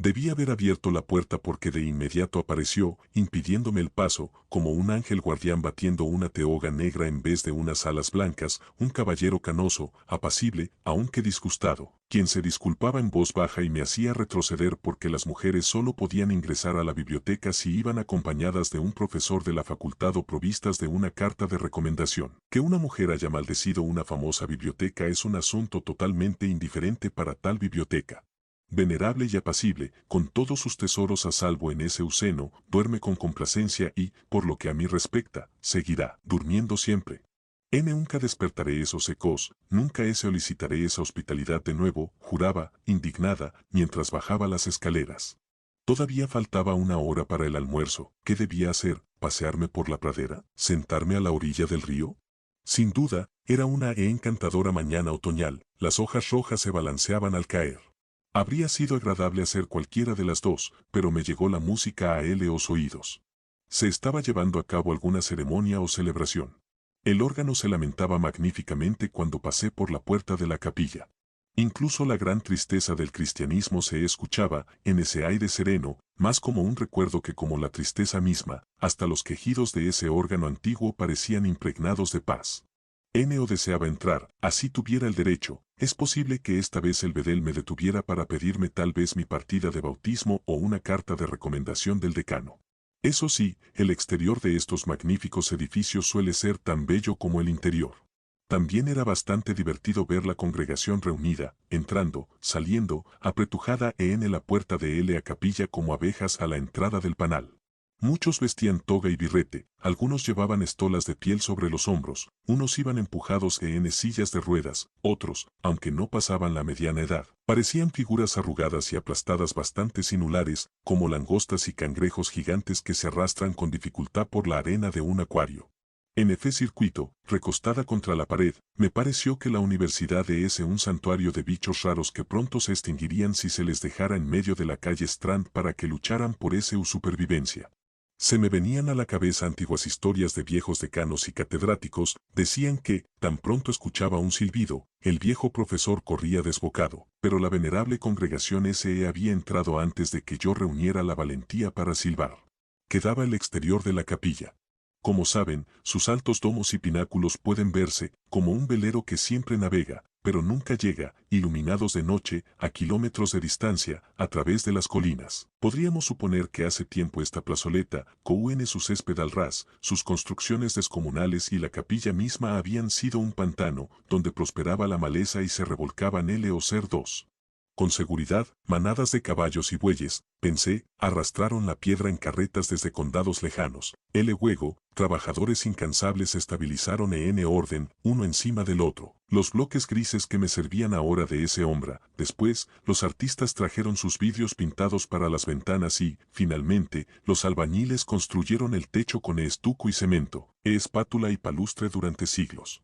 Debí haber abierto la puerta porque de inmediato apareció, impidiéndome el paso, como un ángel guardián batiendo una teoga negra en vez de unas alas blancas, un caballero canoso, apacible, aunque disgustado, quien se disculpaba en voz baja y me hacía retroceder porque las mujeres solo podían ingresar a la biblioteca si iban acompañadas de un profesor de la facultad o provistas de una carta de recomendación. Que una mujer haya maldecido una famosa biblioteca es un asunto totalmente indiferente para tal biblioteca. Venerable y apacible, con todos sus tesoros a salvo en ese seno, duerme con complacencia y, por lo que a mí respecta, seguirá durmiendo siempre. Nunca despertaré esos ecos, nunca solicitaré esa hospitalidad de nuevo, juraba, indignada, mientras bajaba las escaleras. Todavía faltaba una hora para el almuerzo. ¿Qué debía hacer? ¿Pasearme por la pradera? ¿Sentarme a la orilla del río? Sin duda, era una encantadora mañana otoñal, las hojas rojas se balanceaban al caer. Habría sido agradable hacer cualquiera de las dos, pero me llegó la música a los oídos. Se estaba llevando a cabo alguna ceremonia o celebración. El órgano se lamentaba magníficamente cuando pasé por la puerta de la capilla. Incluso la gran tristeza del cristianismo se escuchaba, en ese aire sereno, más como un recuerdo que como la tristeza misma, hasta los quejidos de ese órgano antiguo parecían impregnados de paz. Deseaba entrar, así tuviera el derecho. Es posible que esta vez el bedel me detuviera para pedirme tal vez mi partida de bautismo o una carta de recomendación del decano. Eso sí, el exterior de estos magníficos edificios suele ser tan bello como el interior. También era bastante divertido ver la congregación reunida, entrando, saliendo, apretujada en la puerta de la capilla como abejas a la entrada del panal. Muchos vestían toga y birrete, algunos llevaban estolas de piel sobre los hombros, unos iban empujados en sillas de ruedas, otros, aunque no pasaban la mediana edad, parecían figuras arrugadas y aplastadas bastante sinulares, como langostas y cangrejos gigantes que se arrastran con dificultad por la arena de un acuario. En ese circuito, recostada contra la pared, me pareció que la universidad es un santuario de bichos raros que pronto se extinguirían si se les dejara en medio de la calle Strand para que lucharan por su supervivencia. Se me venían a la cabeza antiguas historias de viejos decanos y catedráticos, decían que, tan pronto escuchaba un silbido, el viejo profesor corría desbocado, pero la venerable congregación había entrado antes de que yo reuniera la valentía para silbar. Quedaba el exterior de la capilla. Como saben, sus altos domos y pináculos pueden verse, como un velero que siempre navega, pero nunca llega, iluminados de noche, a kilómetros de distancia, a través de las colinas. Podríamos suponer que hace tiempo esta plazoleta, con su césped al ras, sus construcciones descomunales y la capilla misma habían sido un pantano, donde prosperaba la maleza y se revolcaban o cerdos. Con seguridad, manadas de caballos y bueyes, pensé, arrastraron la piedra en carretas desde condados lejanos. Luego, trabajadores incansables estabilizaron orden, uno encima del otro, los bloques grises que me servían ahora de sombra. Después, los artistas trajeron sus vidrios pintados para las ventanas y, finalmente, los albañiles construyeron el techo con estuco y cemento, espátula y palustre durante siglos.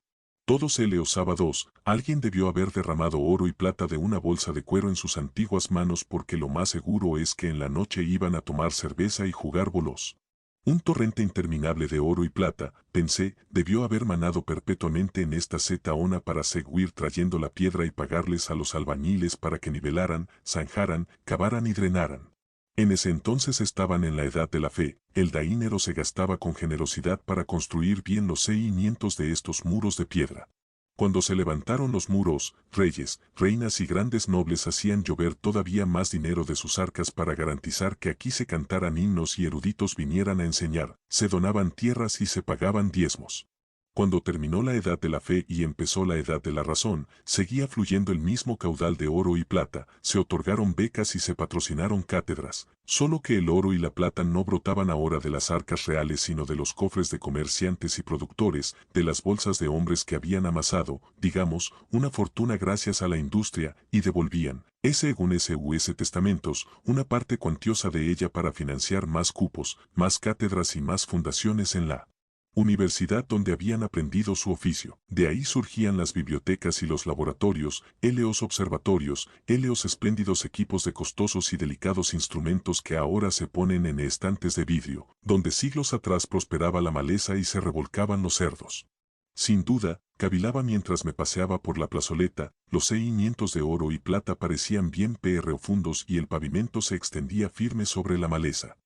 Todos sábados, alguien debió haber derramado oro y plata de una bolsa de cuero en sus antiguas manos porque lo más seguro es que en la noche iban a tomar cerveza y jugar bolos. Un torrente interminable de oro y plata, pensé, debió haber manado perpetuamente en esta zona para seguir trayendo la piedra y pagarles a los albañiles para que nivelaran, zanjaran, cavaran y drenaran. En ese entonces estaban en la edad de la fe, el dinero se gastaba con generosidad para construir bien los cimientos de estos muros de piedra. Cuando se levantaron los muros, reyes, reinas y grandes nobles hacían llover todavía más dinero de sus arcas para garantizar que aquí se cantaran himnos y eruditos vinieran a enseñar, se donaban tierras y se pagaban diezmos. Cuando terminó la edad de la fe y empezó la edad de la razón, seguía fluyendo el mismo caudal de oro y plata, se otorgaron becas y se patrocinaron cátedras, solo que el oro y la plata no brotaban ahora de las arcas reales sino de los cofres de comerciantes y productores, de las bolsas de hombres que habían amasado, digamos, una fortuna gracias a la industria, y devolvían, según sus testamentos, una parte cuantiosa de ella para financiar más cupos, más cátedras y más fundaciones en la universidad donde habían aprendido su oficio. De ahí surgían las bibliotecas y los laboratorios, los observatorios, los espléndidos equipos de costosos y delicados instrumentos que ahora se ponen en estantes de vidrio, donde siglos atrás prosperaba la maleza y se revolcaban los cerdos. Sin duda, cavilaba mientras me paseaba por la plazoleta, los cimientos de oro y plata parecían bien profundos y el pavimento se extendía firme sobre la maleza.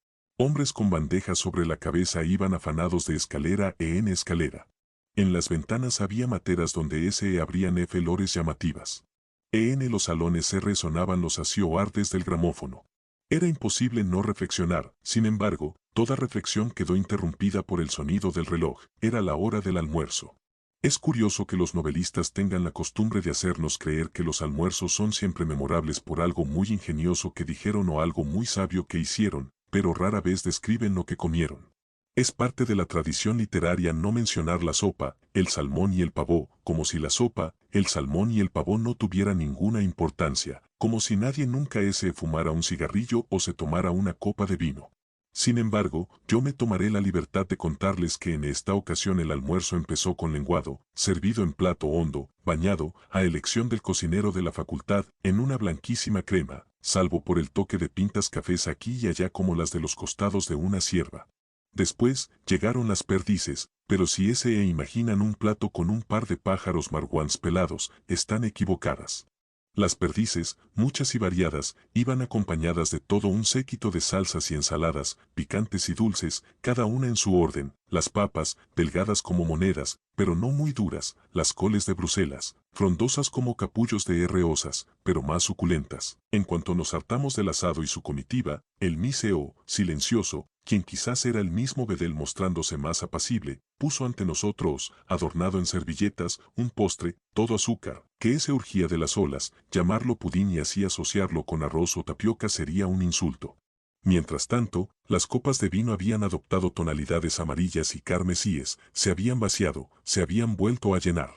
Hombres con bandejas sobre la cabeza iban afanados de escalera en escalera. En las ventanas había materas donde se abrían flores llamativas. En los salones se resonaban los acioardes del gramófono. Era imposible no reflexionar, sin embargo, toda reflexión quedó interrumpida por el sonido del reloj, era la hora del almuerzo. Es curioso que los novelistas tengan la costumbre de hacernos creer que los almuerzos son siempre memorables por algo muy ingenioso que dijeron o algo muy sabio que hicieron, pero rara vez describen lo que comieron. Es parte de la tradición literaria no mencionar la sopa, el salmón y el pavó, como si la sopa, el salmón y el pavó no tuvieran ninguna importancia, como si nadie nunca fumara un cigarrillo o se tomara una copa de vino. Sin embargo, yo me tomaré la libertad de contarles que en esta ocasión el almuerzo empezó con lenguado, servido en plato hondo, bañado, a elección del cocinero de la facultad, en una blanquísima crema, salvo por el toque de pintas cafés aquí y allá como las de los costados de una cierva. Después, llegaron las perdices, pero si imaginan un plato con un par de pájaros marguans pelados, están equivocadas. Las perdices, muchas y variadas, iban acompañadas de todo un séquito de salsas y ensaladas, picantes y dulces, cada una en su orden, las papas, delgadas como monedas, pero no muy duras, las coles de Bruselas, frondosas como capullos de osas, pero más suculentas. En cuanto nos hartamos del asado y su comitiva, el miseo, silencioso, quien quizás era el mismo Bedel mostrándose más apacible, puso ante nosotros, adornado en servilletas, un postre, todo azúcar, que urgía de las olas, llamarlo pudín y así asociarlo con arroz o tapioca sería un insulto. Mientras tanto, las copas de vino habían adoptado tonalidades amarillas y carmesíes, se habían vaciado, se habían vuelto a llenar.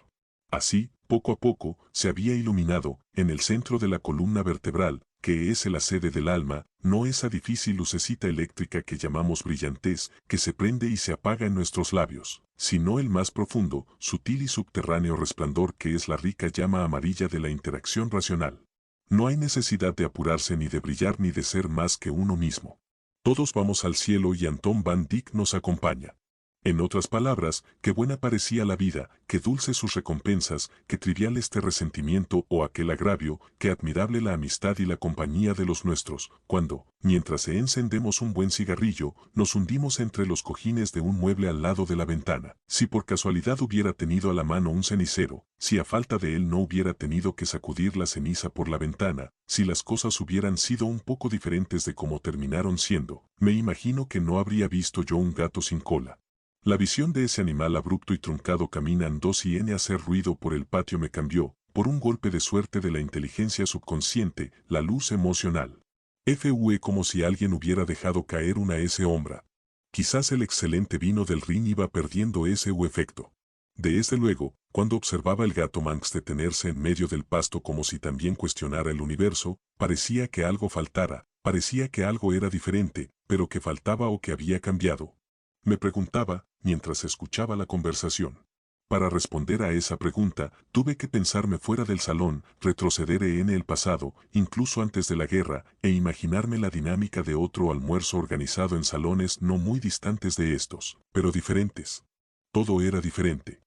Así, poco a poco, se había iluminado, en el centro de la columna vertebral, que es la sede del alma, no esa difícil lucecita eléctrica que llamamos brillantez, que se prende y se apaga en nuestros labios, sino el más profundo, sutil y subterráneo resplandor que es la rica llama amarilla de la interacción racional. No hay necesidad de apurarse ni de brillar ni de ser más que uno mismo. Todos vamos al cielo y Anton van Dyck nos acompaña. En otras palabras, qué buena parecía la vida, qué dulces sus recompensas, qué trivial este resentimiento o aquel agravio, qué admirable la amistad y la compañía de los nuestros, cuando, mientras encendemos un buen cigarrillo, nos hundimos entre los cojines de un mueble al lado de la ventana. Si por casualidad hubiera tenido a la mano un cenicero, si a falta de él no hubiera tenido que sacudir la ceniza por la ventana, si las cosas hubieran sido un poco diferentes de como terminaron siendo, me imagino que no habría visto yo un gato sin cola. La visión de ese animal abrupto y truncado caminando sin hacer ruido por el patio me cambió, por un golpe de suerte de la inteligencia subconsciente, la luz emocional. Fue como si alguien hubiera dejado caer una sombra. Quizás el excelente vino del Rin iba perdiendo ese efecto. Desde luego, cuando observaba el gato Manx detenerse en medio del pasto como si también cuestionara el universo, parecía que algo faltara, parecía que algo era diferente, pero que faltaba o que había cambiado. Me preguntaba, mientras escuchaba la conversación. Para responder a esa pregunta, tuve que pensarme fuera del salón, retroceder en el pasado, incluso antes de la guerra, e imaginarme la dinámica de otro almuerzo organizado en salones no muy distantes de estos, pero diferentes. Todo era diferente.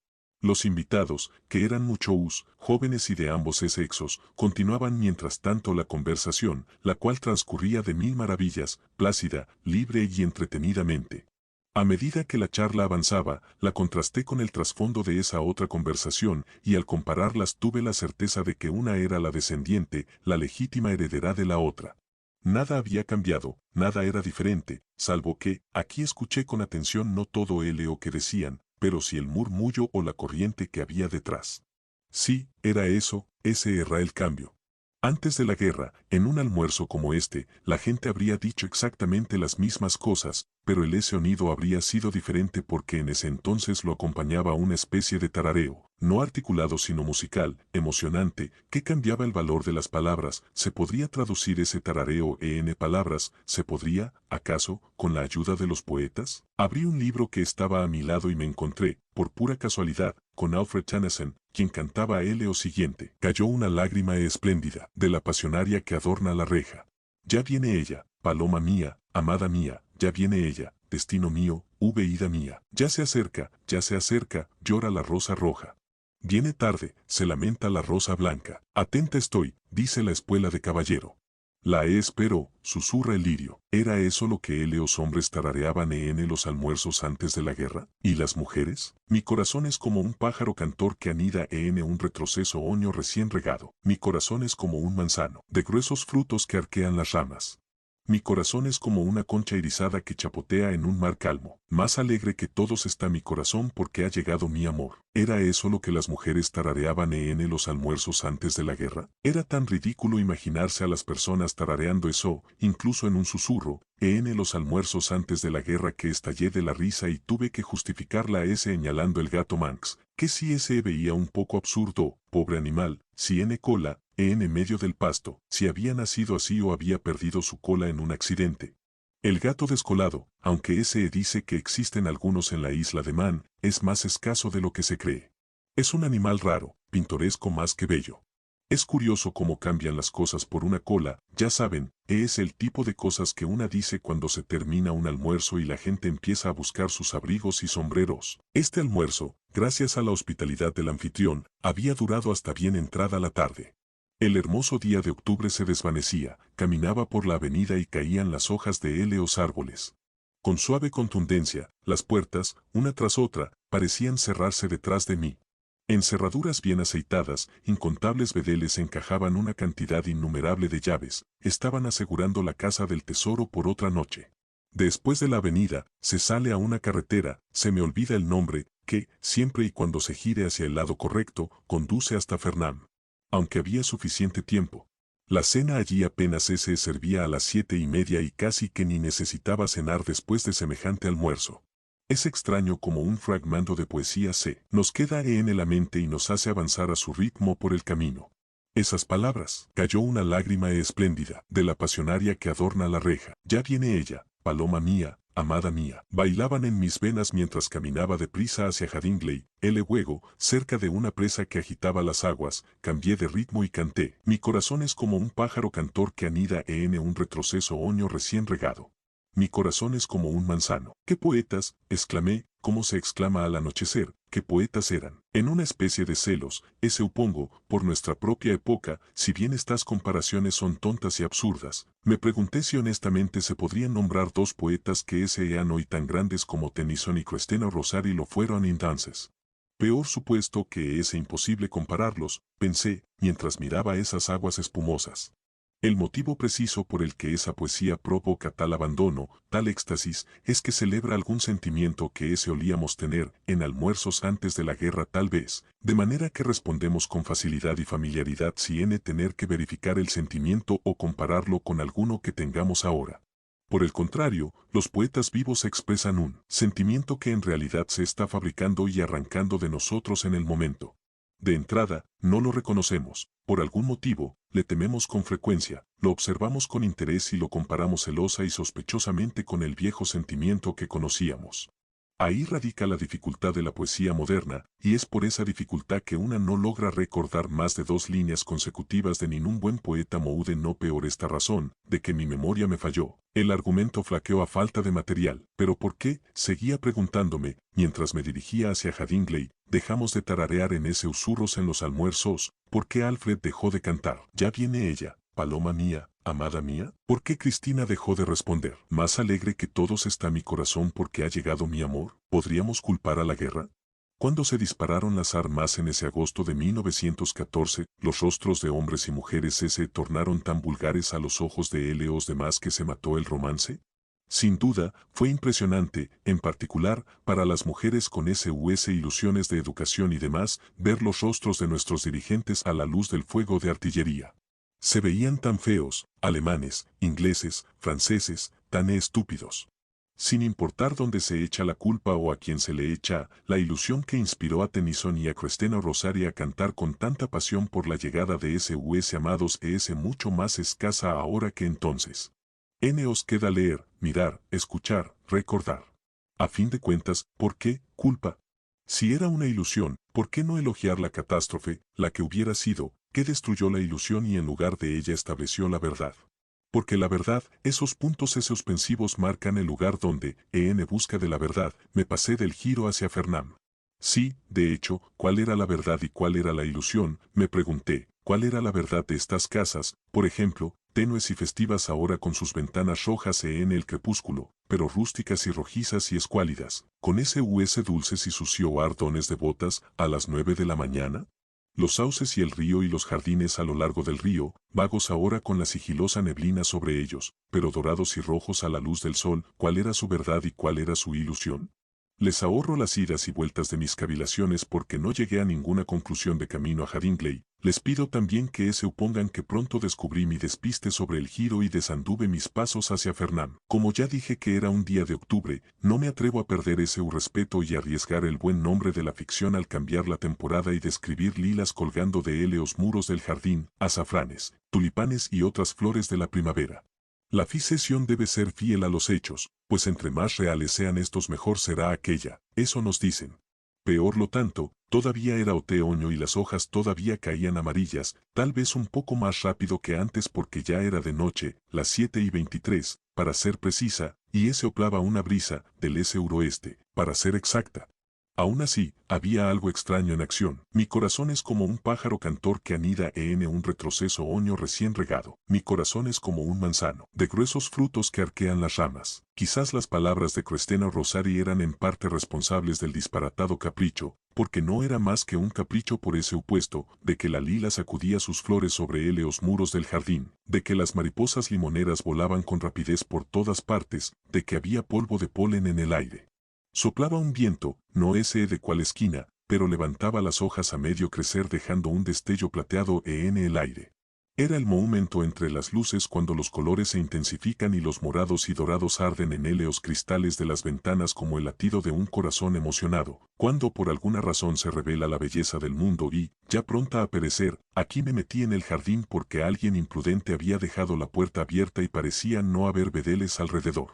Los invitados, que eran muchos, jóvenes y de ambos sexos, continuaban mientras tanto la conversación, la cual transcurría de mil maravillas, plácida, libre y entretenidamente. A medida que la charla avanzaba, la contrasté con el trasfondo de esa otra conversación, y al compararlas tuve la certeza de que una era la descendiente, la legítima heredera de la otra. Nada había cambiado, nada era diferente, salvo que, aquí escuché con atención no todo lo que decían, pero sí el murmullo o la corriente que había detrás. Sí, era eso, ese era el cambio. Antes de la guerra, en un almuerzo como este, la gente habría dicho exactamente las mismas cosas, pero el sonido habría sido diferente porque en ese entonces lo acompañaba una especie de tarareo, no articulado sino musical, emocionante, que cambiaba el valor de las palabras. ¿Se podría traducir ese tarareo en palabras? ¿Se podría, acaso, con la ayuda de los poetas? Abrí un libro que estaba a mi lado y me encontré, por pura casualidad, con Alfred Tennyson, quien cantaba lo siguiente. Cayó una lágrima espléndida, de la pasionaria que adorna la reja. Ya viene ella, paloma mía, amada mía, ya viene ella, destino mío, veída mía. Ya se acerca, llora la rosa roja. Viene tarde, se lamenta la rosa blanca. Atenta estoy, dice la espuela de caballero. La espero, susurra el lirio. ¿Era eso lo que los hombres tarareaban en los almuerzos antes de la guerra? ¿Y las mujeres? Mi corazón es como un pájaro cantor que anida en un retroceso oño recién regado. Mi corazón es como un manzano, de gruesos frutos que arquean las ramas. Mi corazón es como una concha irisada que chapotea en un mar calmo. Más alegre que todos está mi corazón porque ha llegado mi amor. ¿Era eso lo que las mujeres tarareaban en los almuerzos antes de la guerra? Era tan ridículo imaginarse a las personas tarareando eso, incluso en un susurro, en los almuerzos antes de la guerra que estallé de la risa y tuve que justificarla señalando el gato Manx, que si ese veía un poco absurdo, pobre animal, si cola, en medio del pasto, si había nacido así o había perdido su cola en un accidente. El gato descolado, aunque ese dice que existen algunos en la isla de Man, es más escaso de lo que se cree. Es un animal raro, pintoresco más que bello. Es curioso cómo cambian las cosas por una cola, ya saben, es el tipo de cosas que una dice cuando se termina un almuerzo y la gente empieza a buscar sus abrigos y sombreros. Este almuerzo, gracias a la hospitalidad del anfitrión, había durado hasta bien entrada la tarde. El hermoso día de octubre se desvanecía, caminaba por la avenida y caían las hojas de los árboles. Con suave contundencia, las puertas, una tras otra, parecían cerrarse detrás de mí. En cerraduras bien aceitadas, incontables bedeles encajaban una cantidad innumerable de llaves, estaban asegurando la casa del tesoro por otra noche. Después de la avenida, se sale a una carretera, se me olvida el nombre, que, siempre y cuando se gire hacia el lado correcto, conduce hasta Fernán. Aunque había suficiente tiempo. La cena allí apenas se servía a las 7:30 y casi que ni necesitaba cenar después de semejante almuerzo. Es extraño como un fragmento de poesía se nos queda en la mente y nos hace avanzar a su ritmo por el camino. Esas palabras, cayó una lágrima espléndida, de la pasionaria que adorna la reja. Ya viene ella, paloma mía, amada mía. Bailaban en mis venas mientras caminaba deprisa hacia Hadingley, luego, cerca de una presa que agitaba las aguas, cambié de ritmo y canté. Mi corazón es como un pájaro cantor que anida en un retroceso oño recién regado. Mi corazón es como un manzano. ¡Qué poetas!, exclamé, como se exclama al anochecer, qué poetas eran. En una especie de celos, supongo, por nuestra propia época, si bien estas comparaciones son tontas y absurdas, me pregunté si honestamente se podrían nombrar dos poetas que sean hoy tan grandes como Tennyson y Cristino Rosari lo fueron entonces. Peor supuesto que es imposible compararlos, pensé, mientras miraba esas aguas espumosas. El motivo preciso por el que esa poesía provoca tal abandono, tal éxtasis, es que celebra algún sentimiento que olíamos tener en almuerzos antes de la guerra tal vez, de manera que respondemos con facilidad y familiaridad sin tener que verificar el sentimiento o compararlo con alguno que tengamos ahora. Por el contrario, los poetas vivos expresan un sentimiento que en realidad se está fabricando y arrancando de nosotros en el momento. De entrada, no lo reconocemos, por algún motivo, le tememos con frecuencia, lo observamos con interés y lo comparamos celosa y sospechosamente con el viejo sentimiento que conocíamos. Ahí radica la dificultad de la poesía moderna, y es por esa dificultad que una no logra recordar más de 2 líneas consecutivas de ningún buen poeta Moude, no peor esta razón, de que mi memoria me falló. El argumento flaqueó a falta de material, pero ¿por qué? Seguía preguntándome, mientras me dirigía hacia Hadingley, dejamos de tararear en ese susurros en los almuerzos? ¿Por qué Alfred dejó de cantar? Ya viene ella, paloma mía, amada mía. ¿Por qué Cristina dejó de responder? Más alegre que todos está mi corazón porque ha llegado mi amor. ¿Podríamos culpar a la guerra? Cuando se dispararon las armas en ese agosto de 1914, los rostros de hombres y mujeres se tornaron tan vulgares a los ojos de los demás que se mató el romance. Sin duda, fue impresionante, en particular, para las mujeres con SUS ilusiones de educación y demás, ver los rostros de nuestros dirigentes a la luz del fuego de artillería. Se veían tan feos, alemanes, ingleses, franceses, tan estúpidos. Sin importar dónde se echa la culpa o a quién se le echa, la ilusión que inspiró a Tennyson y a Cristina Rosari a cantar con tanta pasión por la llegada de SUS amados es mucho más escasa ahora que entonces. Os queda leer, mirar, escuchar, recordar. A fin de cuentas, ¿por qué culpa? Si era una ilusión, ¿por qué no elogiar la catástrofe, la que hubiera sido, que destruyó la ilusión y en lugar de ella estableció la verdad? Porque la verdad, esos puntos suspensivos marcan el lugar donde, en busca de la verdad, me pasé del giro hacia Fernam. Sí, de hecho, ¿cuál era la verdad y cuál era la ilusión? Me pregunté, ¿cuál era la verdad de estas casas, por ejemplo, tenues y festivas ahora con sus ventanas rojas en el crepúsculo, pero rústicas y rojizas y escuálidas, con SUS dulces y sucio ardones de botas, a las 9 de la mañana? Los sauces y el río y los jardines a lo largo del río, vagos ahora con la sigilosa neblina sobre ellos, pero dorados y rojos a la luz del sol, ¿cuál era su verdad y cuál era su ilusión? Les ahorro las idas y vueltas de mis cavilaciones porque no llegué a ninguna conclusión de camino a Hadingley. Les pido también que se opongan que pronto descubrí mi despiste sobre el giro y desanduve mis pasos hacia Fernam. Como ya dije que era un día de octubre, no me atrevo a perder ese respeto y arriesgar el buen nombre de la ficción al cambiar la temporada y describir lilas colgando de los muros del jardín, azafranes, tulipanes y otras flores de la primavera. La ficción debe ser fiel a los hechos, pues entre más reales sean estos mejor será aquella, eso nos dicen. Peor lo tanto, todavía era otoño y las hojas todavía caían amarillas, tal vez un poco más rápido que antes porque ya era de noche, las 7:23, para ser precisa, y soplaba una brisa del suroeste, para ser exacta. Aún así, había algo extraño en acción. Mi corazón es como un pájaro cantor que anida en un retroceso oño recién regado. Mi corazón es como un manzano, de gruesos frutos que arquean las ramas. Quizás las palabras de Cristina Rosari eran en parte responsables del disparatado capricho, porque no era más que un capricho por ese opuesto, de que la lila sacudía sus flores sobre los muros del jardín, de que las mariposas limoneras volaban con rapidez por todas partes, de que había polvo de polen en el aire. Soplaba un viento, no sé de cuál esquina, pero levantaba las hojas a medio crecer dejando un destello plateado en el aire. Era el momento entre las luces cuando los colores se intensifican y los morados y dorados arden en los cristales de las ventanas como el latido de un corazón emocionado, cuando por alguna razón se revela la belleza del mundo y, ya pronta a perecer, aquí me metí en el jardín porque alguien imprudente había dejado la puerta abierta y parecía no haber vedeles alrededor.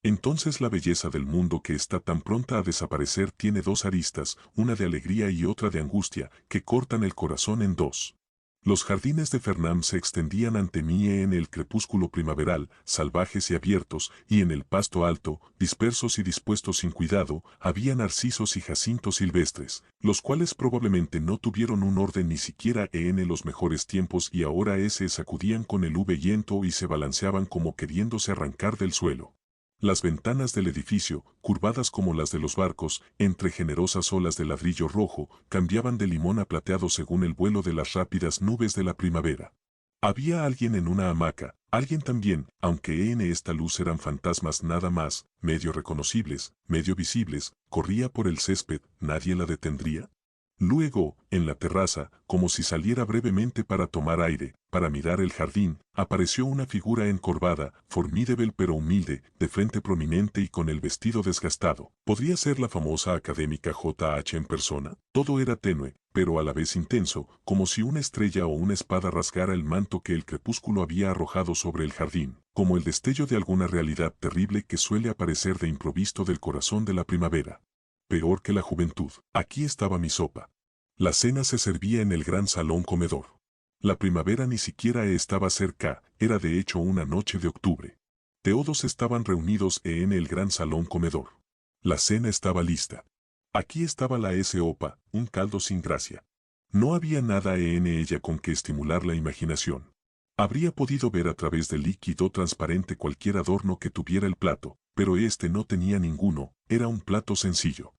Entonces la belleza del mundo que está tan pronta a desaparecer tiene dos aristas, una de alegría y otra de angustia, que cortan el corazón en dos. Los jardines de Fernam se extendían ante mí en el crepúsculo primaveral, salvajes y abiertos, y en el pasto alto, dispersos y dispuestos sin cuidado, había narcisos y jacintos silvestres, los cuales probablemente no tuvieron un orden ni siquiera en los mejores tiempos y ahora se sacudían con el viento y se balanceaban como queriéndose arrancar del suelo. Las ventanas del edificio, curvadas como las de los barcos, entre generosas olas de ladrillo rojo, cambiaban de limón a plateado según el vuelo de las rápidas nubes de la primavera. Había alguien en una hamaca, alguien también, aunque en esta luz eran fantasmas nada más, medio reconocibles, medio visibles, corría por el césped, ¿nadie la detendría? Luego, en la terraza, como si saliera brevemente para tomar aire, para mirar el jardín, apareció una figura encorvada, formidable pero humilde, de frente prominente y con el vestido desgastado. ¿Podría ser la famosa académica J.H. en persona? Todo era tenue, pero a la vez intenso, como si una estrella o una espada rasgara el manto que el crepúsculo había arrojado sobre el jardín, como el destello de alguna realidad terrible que suele aparecer de improviso del corazón de la primavera. Peor que la juventud. Aquí estaba mi sopa. La cena se servía en el gran salón comedor. La primavera ni siquiera estaba cerca, era de hecho una noche de octubre. Todos estaban reunidos en el gran salón comedor. La cena estaba lista. Aquí estaba la sopa, un caldo sin gracia. No había nada en ella con que estimular la imaginación. Habría podido ver a través del líquido transparente cualquier adorno que tuviera el plato, pero este no tenía ninguno, era un plato sencillo.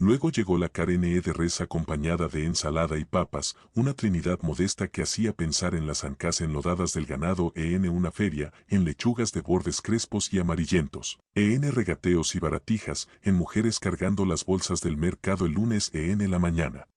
Luego llegó la carne de res acompañada de ensalada y papas, una trinidad modesta que hacía pensar en las ancas enlodadas del ganado en una feria, en lechugas de bordes crespos y amarillentos, en regateos y baratijas, en mujeres cargando las bolsas del mercado el lunes en la mañana.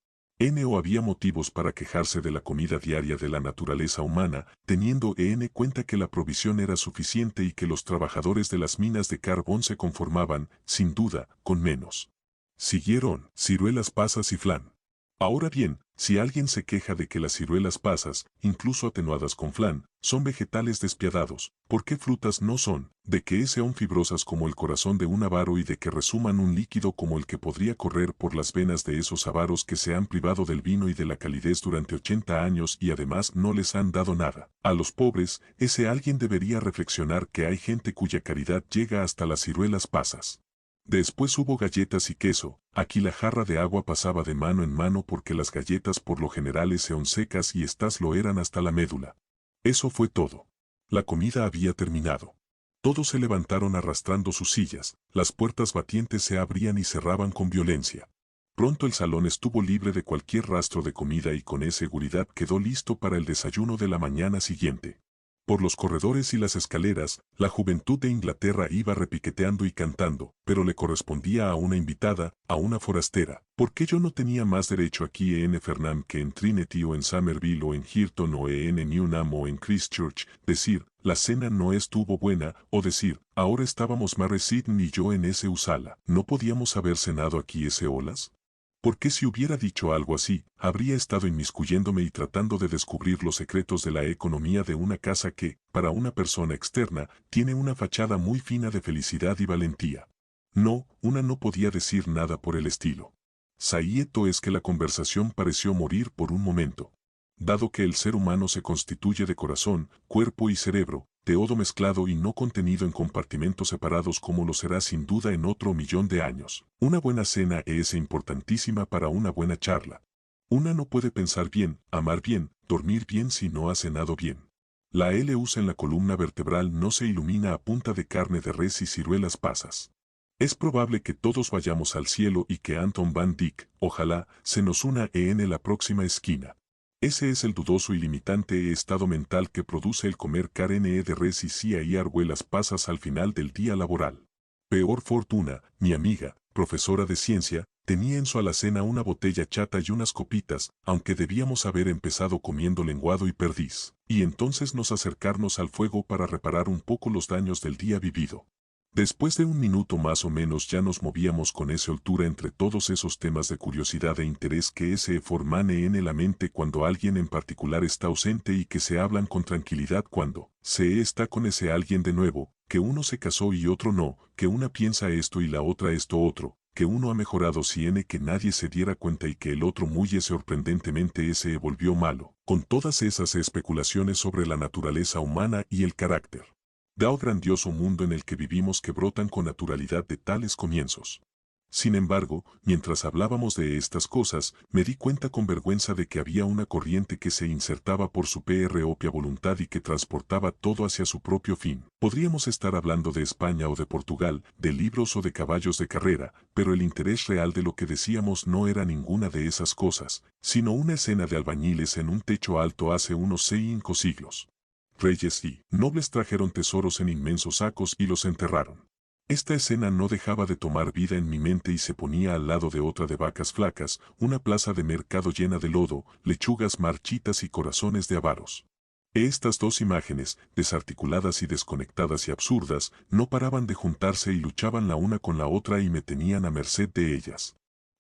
O había motivos para quejarse de la comida diaria de la naturaleza humana, teniendo cuenta que la provisión era suficiente y que los trabajadores de las minas de carbón se conformaban, sin duda, con menos. Siguieron ciruelas pasas y flan. Ahora bien, si alguien se queja de que las ciruelas pasas, incluso atenuadas con flan, son vegetales despiadados, ¿por qué frutas no son? De que sean fibrosas como el corazón de un avaro y de que resuman un líquido como el que podría correr por las venas de esos avaros que se han privado del vino y de la calidez durante 80 años y además no les han dado nada. A los pobres, ese alguien debería reflexionar que hay gente cuya caridad llega hasta las ciruelas pasas. Después hubo galletas y queso, aquí la jarra de agua pasaba de mano en mano porque las galletas por lo general son secas y estas lo eran hasta la médula. Eso fue todo. La comida había terminado. Todos se levantaron arrastrando sus sillas, las puertas batientes se abrían y cerraban con violencia. Pronto el salón estuvo libre de cualquier rastro de comida y con seguridad quedó listo para el desayuno de la mañana siguiente. Por los corredores y las escaleras, la juventud de Inglaterra iba repiqueteando y cantando, pero le correspondía a una invitada, a una forastera. ¿Por qué yo no tenía más derecho aquí en Fernham que en Trinity o en Somerville o en Hirton o en Newnham o en Christchurch? Decir, la cena no estuvo buena, o decir, ahora estábamos Mary Sidney y yo en ese Usala. ¿No podíamos haber cenado aquí ese olas? Porque si hubiera dicho algo así, habría estado inmiscuyéndome y tratando de descubrir los secretos de la economía de una casa que, para una persona externa, tiene una fachada muy fina de felicidad y valentía. No, una no podía decir nada por el estilo. Saieto es que la conversación pareció morir por un momento. Dado que el ser humano se constituye de corazón, cuerpo y cerebro, todo mezclado y no contenido en compartimentos separados como lo será sin duda en otro 1.000.000 de años. Una buena cena es importantísima para una buena charla. Una no puede pensar bien, amar bien, dormir bien si no ha cenado bien. La luz en la columna vertebral no se ilumina a punta de carne de res y ciruelas pasas. Es probable que todos vayamos al cielo y que Anton van Dyck, ojalá, se nos una en la próxima esquina. Ese es el dudoso y limitante estado mental que produce el comer carne de res y cia y argüellas pasas al final del día laboral. Peor fortuna, mi amiga, profesora de ciencia, tenía en su alacena una botella chata y unas copitas, aunque debíamos haber empezado comiendo lenguado y perdiz, y entonces nos acercarnos al fuego para reparar un poco los daños del día vivido. Después de un minuto más o menos ya nos movíamos con esa soltura entre todos esos temas de curiosidad e interés que se forman en la mente cuando alguien en particular está ausente y que se hablan con tranquilidad cuando se está con ese alguien de nuevo, que uno se casó y otro no, que una piensa esto y la otra esto otro, que uno ha mejorado si que nadie se diera cuenta y que el otro muy sorprendentemente se volvió malo, con todas esas especulaciones sobre la naturaleza humana y el carácter. Dao grandioso mundo en el que vivimos que brotan con naturalidad de tales comienzos. Sin embargo, mientras hablábamos de estas cosas, me di cuenta con vergüenza de que había una corriente que se insertaba por su propia voluntad y que transportaba todo hacia su propio fin. Podríamos estar hablando de España o de Portugal, de libros o de caballos de carrera, pero el interés real de lo que decíamos no era ninguna de esas cosas, sino una escena de albañiles en un techo alto hace unos 5 siglos. Reyes y nobles trajeron tesoros en inmensos sacos y los enterraron. Esta escena no dejaba de tomar vida en mi mente y se ponía al lado de otra de vacas flacas, una plaza de mercado llena de lodo, lechugas marchitas y corazones de avaros. Estas dos imágenes, desarticuladas y desconectadas y absurdas, no paraban de juntarse y luchaban la una con la otra y me tenían a merced de ellas.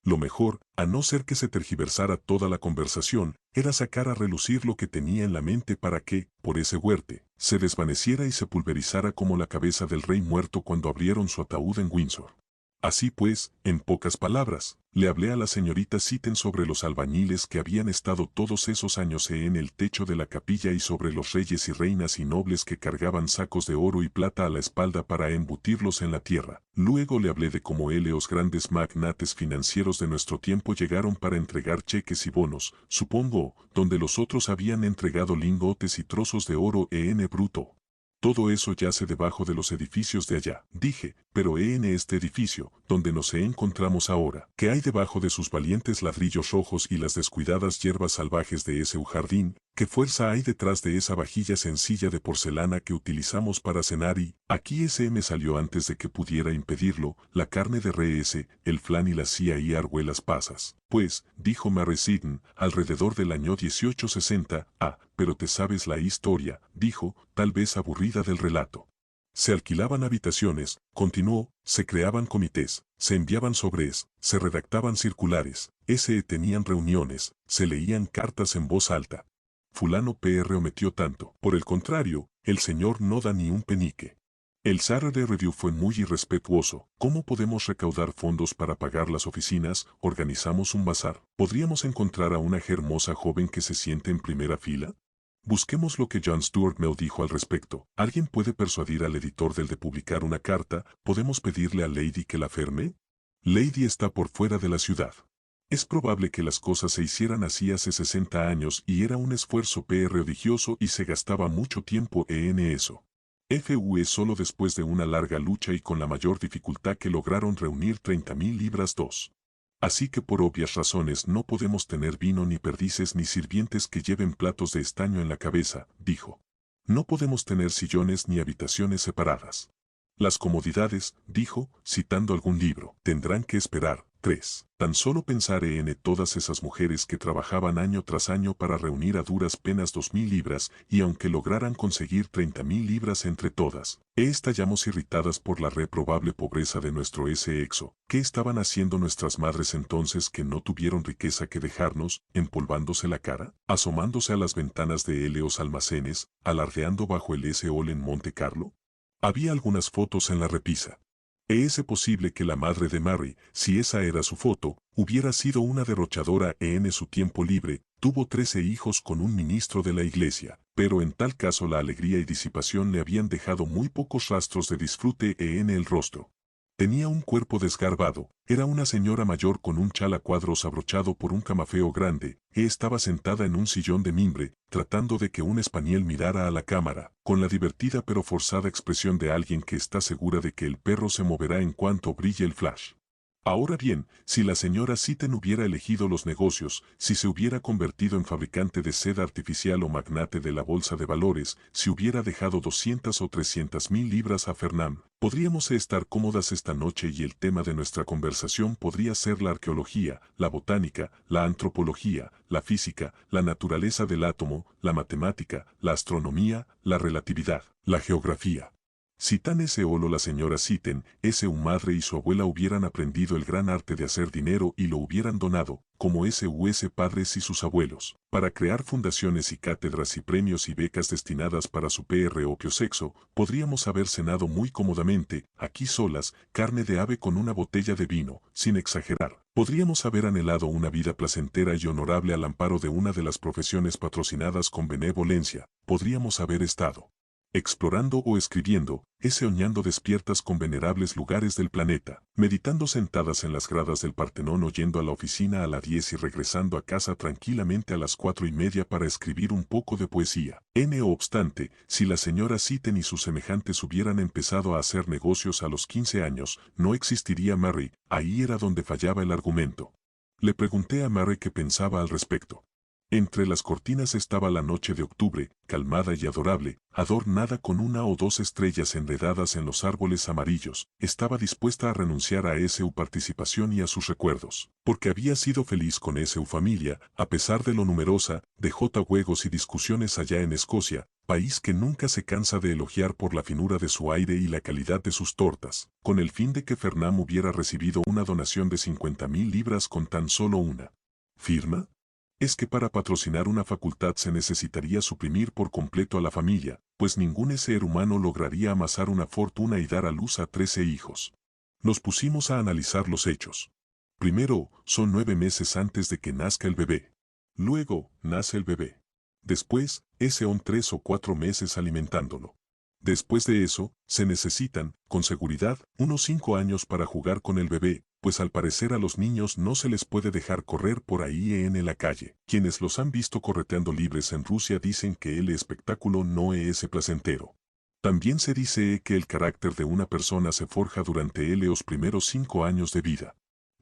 Lo mejor, a no ser que se tergiversara toda la conversación, era sacar a relucir lo que tenía en la mente para que, por ese huerte, se desvaneciera y se pulverizara como la cabeza del rey muerto cuando abrieron su ataúd en Windsor. Así pues, en pocas palabras, Le hablé a la señorita Sitten sobre los albañiles que habían estado todos esos años en el techo de la capilla y sobre los reyes y reinas y nobles que cargaban sacos de oro y plata a la espalda para embutirlos en la tierra. Luego le hablé de cómo los grandes magnates financieros de nuestro tiempo llegaron para entregar cheques y bonos, supongo, donde los otros habían entregado lingotes y trozos de oro en bruto. Todo eso yace debajo de los edificios de allá. Dije, pero en este edificio, donde nos encontramos ahora, ¿qué hay debajo de sus valientes ladrillos rojos y las descuidadas hierbas salvajes de ese jardín? ¿Qué fuerza hay detrás de esa vajilla sencilla de porcelana que utilizamos para cenar? Y aquí ese me salió antes de que pudiera impedirlo, la carne de res, el flan y la cia y argüellas pasas. Pues, dijo Mary Sitten, alrededor del año 1860, pero te sabes la historia, dijo, tal vez aburrida del relato. Se alquilaban habitaciones, continuó, se creaban comités, se enviaban sobres, se redactaban circulares, tenían reuniones, se leían cartas en voz alta. Fulano P.R. omitió tanto. Por el contrario, el señor no da ni un penique. El Saturday Review fue muy irrespetuoso. ¿Cómo podemos recaudar fondos para pagar las oficinas? Organizamos un bazar. ¿Podríamos encontrar a una hermosa joven que se siente en primera fila? Busquemos lo que John Stuart Mill dijo al respecto. ¿Alguien puede persuadir al editor de publicar una carta? ¿Podemos pedirle a Lady que la firme? Lady está por fuera de la ciudad. Es probable que las cosas se hicieran así hace 60 años y era un esfuerzo religioso y se gastaba mucho tiempo en eso. Fue solo después de una larga lucha y con la mayor dificultad que lograron reunir 30.000 libras. Así que por obvias razones no podemos tener vino ni perdices ni sirvientes que lleven platos de estaño en la cabeza, dijo. No podemos tener sillones ni habitaciones separadas. Las comodidades, dijo, citando algún libro, tendrán que esperar. 3. Tan solo pensar en todas esas mujeres que trabajaban año tras año para reunir a duras penas 2.000 libras, y aunque lograran conseguir 30.000 libras entre todas, estallamos irritadas por la reprobable pobreza de nuestro exo. ¿Qué estaban haciendo nuestras madres entonces que no tuvieron riqueza que dejarnos, empolvándose la cara, asomándose a las ventanas de los almacenes, alardeando bajo el sol en Monte Carlo? Había algunas fotos en la repisa. ¿Es posible que la madre de Mary, si esa era su foto, hubiera sido una derrochadora en su tiempo libre? Tuvo 13 hijos con un ministro de la iglesia, pero en tal caso la alegría y disipación le habían dejado muy pocos rastros de disfrute en el rostro. Tenía un cuerpo desgarbado, era una señora mayor con un chal a cuadros abrochado por un camafeo grande, estaba sentada en un sillón de mimbre, tratando de que un espaniel mirara a la cámara, con la divertida pero forzada expresión de alguien que está segura de que el perro se moverá en cuanto brille el flash. Ahora bien, si la señora Sitten hubiera elegido los negocios, si se hubiera convertido en fabricante de seda artificial o magnate de la bolsa de valores, si hubiera dejado 200 o 300.000 libras a Fernand, podríamos estar cómodas esta noche y el tema de nuestra conversación podría ser la arqueología, la botánica, la antropología, la física, la naturaleza del átomo, la matemática, la astronomía, la relatividad, la geografía. Si tan la señora Sitten, madre y su abuela hubieran aprendido el gran arte de hacer dinero y lo hubieran donado, como padres y sus abuelos, para crear fundaciones y cátedras y premios y becas destinadas para su propio sexo, podríamos haber cenado muy cómodamente, aquí solas, carne de ave con una botella de vino, sin exagerar. Podríamos haber anhelado una vida placentera y honorable al amparo de una de las profesiones patrocinadas con benevolencia, podríamos haber estado explorando o escribiendo, soñando despiertas con venerables lugares del planeta, meditando sentadas en las gradas del Partenón oyendo a la oficina a las 10 y regresando a casa tranquilamente a las 4:30 para escribir un poco de poesía. No obstante, si la señora Sitten y sus semejantes hubieran empezado a hacer negocios a los 15 años, no existiría Mary, ahí era donde fallaba el argumento. Le pregunté a Mary qué pensaba al respecto. Entre las cortinas estaba la noche de octubre, calmada y adorable, adornada con 1 o 2 estrellas enredadas en los árboles amarillos. Estaba dispuesta a renunciar a su participación y a sus recuerdos, porque había sido feliz con su familia, a pesar de lo numerosa, de juegos y discusiones allá en Escocia, país que nunca se cansa de elogiar por la finura de su aire y la calidad de sus tortas, con el fin de que Fernand hubiera recibido una donación de 50.000 libras con tan solo una firma. Es que para patrocinar una facultad se necesitaría suprimir por completo a la familia, pues ningún ser humano lograría amasar una fortuna y dar a luz a 13 hijos. Nos pusimos a analizar los hechos. Primero, son 9 meses antes de que nazca el bebé. Luego, nace el bebé. Después, son 3 o 4 meses alimentándolo. Después de eso, se necesitan, con seguridad, unos 5 años para jugar con el bebé, pues al parecer a los niños no se les puede dejar correr por ahí en la calle. Quienes los han visto correteando libres en Rusia dicen que el espectáculo no es placentero. También se dice que el carácter de una persona se forja durante los primeros 5 años de vida.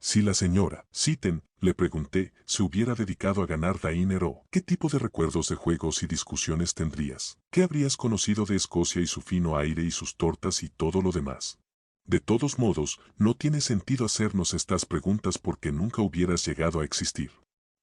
Si la señora Sitten, le pregunté, se hubiera dedicado a ganar dinero, ¿qué tipo de recuerdos de juegos y discusiones tendrías? ¿Qué habrías conocido de Escocia y su fino aire y sus tortas y todo lo demás? De todos modos, no tiene sentido hacernos estas preguntas porque nunca hubieras llegado a existir.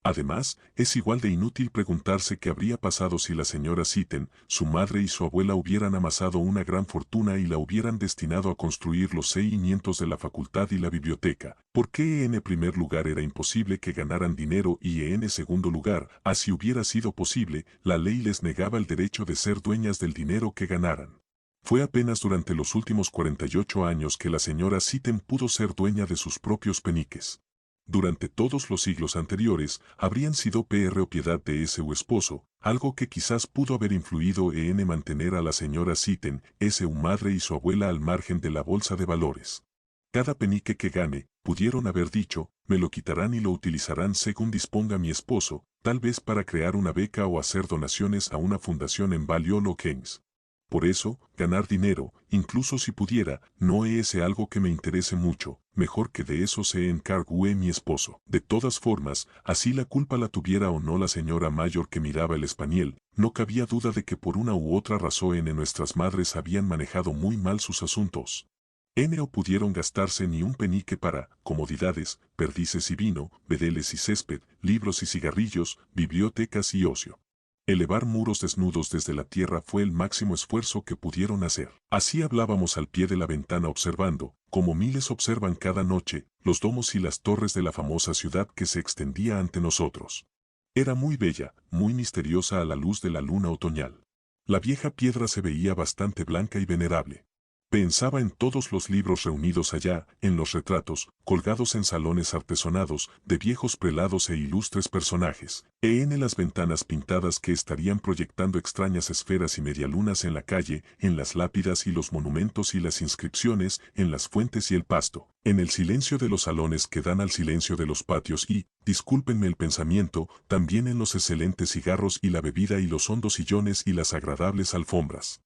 Además, es igual de inútil preguntarse qué habría pasado si la señora Sitten, su madre y su abuela hubieran amasado una gran fortuna y la hubieran destinado a construir los cimientos de la facultad y la biblioteca. ¿Por qué en primer lugar era imposible que ganaran dinero y en segundo lugar, así hubiera sido posible, la ley les negaba el derecho de ser dueñas del dinero que ganaran? Fue apenas durante los últimos 48 años que la señora Sitten pudo ser dueña de sus propios peniques. Durante todos los siglos anteriores, habrían sido propiedad de su esposo, algo que quizás pudo haber influido en mantener a la señora Sitten, su madre y su abuela al margen de la bolsa de valores. Cada penique que gane, pudieron haber dicho, me lo quitarán y lo utilizarán según disponga mi esposo, tal vez para crear una beca o hacer donaciones a una fundación en Balliol o Keynes. Por eso, ganar dinero, incluso si pudiera, no es algo que me interese mucho, mejor que de eso se encargue mi esposo. De todas formas, así la culpa la tuviera o no la señora mayor que miraba el espaniel, no cabía duda de que por una u otra razón nuestras madres habían manejado muy mal sus asuntos. No pudieron gastarse ni un penique para comodidades, perdices y vino, bedeles y césped, libros y cigarrillos, bibliotecas y ocio. Elevar muros desnudos desde la tierra fue el máximo esfuerzo que pudieron hacer. Así hablábamos al pie de la ventana observando, como miles observan cada noche, los domos y las torres de la famosa ciudad que se extendía ante nosotros. Era muy bella, muy misteriosa a la luz de la luna otoñal. La vieja piedra se veía bastante blanca y venerable. Pensaba en todos los libros reunidos allá, en los retratos, colgados en salones artesonados, de viejos prelados e ilustres personajes, en las ventanas pintadas que estarían proyectando extrañas esferas y medialunas en la calle, en las lápidas y los monumentos y las inscripciones, en las fuentes y el pasto, en el silencio de los salones que dan al silencio de los patios y, discúlpenme el pensamiento, también en los excelentes cigarros y la bebida y los hondos sillones y las agradables alfombras.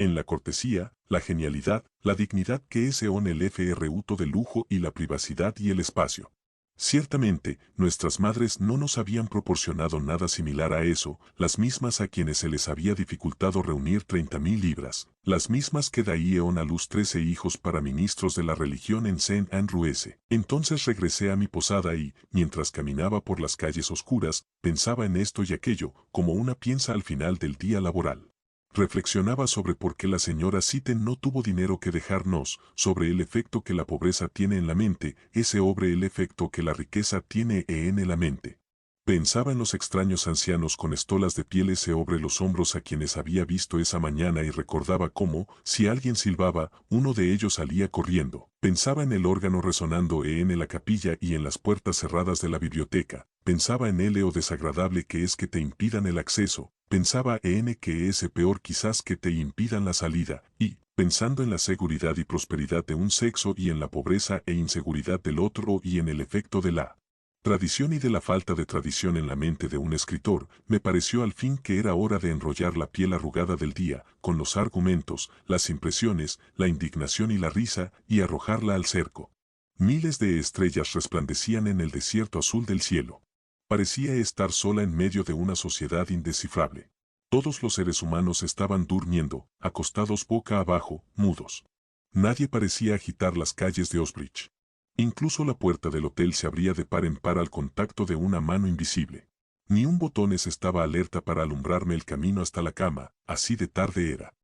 En la cortesía, la genialidad, la dignidad que es el fruto del lujo y la privacidad y el espacio. Ciertamente, nuestras madres no nos habían proporcionado nada similar a eso, las mismas a quienes se les había dificultado reunir 30.000 libras, las mismas que daían a luz 13 hijos para ministros de la religión en Saint Andrews. Entonces regresé a mi posada y, mientras caminaba por las calles oscuras, pensaba en esto y aquello, como una piensa al final del día laboral. Reflexionaba sobre por qué la señora Sitten no tuvo dinero que dejarnos, sobre el efecto que la pobreza tiene en la mente, sobre el efecto que la riqueza tiene en la mente. Pensaba en los extraños ancianos con estolas de pieles sobre los hombros a quienes había visto esa mañana y recordaba cómo, si alguien silbaba, uno de ellos salía corriendo. Pensaba en el órgano resonando en la capilla y en las puertas cerradas de la biblioteca. Pensaba en lo desagradable que es que te impidan el acceso. Pensaba en que es peor quizás que te impidan la salida, y, pensando en la seguridad y prosperidad de un sexo y en la pobreza e inseguridad del otro y en el efecto de la tradición y de la falta de tradición en la mente de un escritor, me pareció al fin que era hora de enrollar la piel arrugada del día, con los argumentos, las impresiones, la indignación y la risa, y arrojarla al cerco. Miles de estrellas resplandecían en el desierto azul del cielo. Parecía estar sola en medio de una sociedad indescifrable. Todos los seres humanos estaban durmiendo, acostados boca abajo, mudos. Nadie parecía agitar las calles de Osbridge. Incluso la puerta del hotel se abría de par en par al contacto de una mano invisible. Ni un botones estaba alerta para alumbrarme el camino hasta la cama, así de tarde era.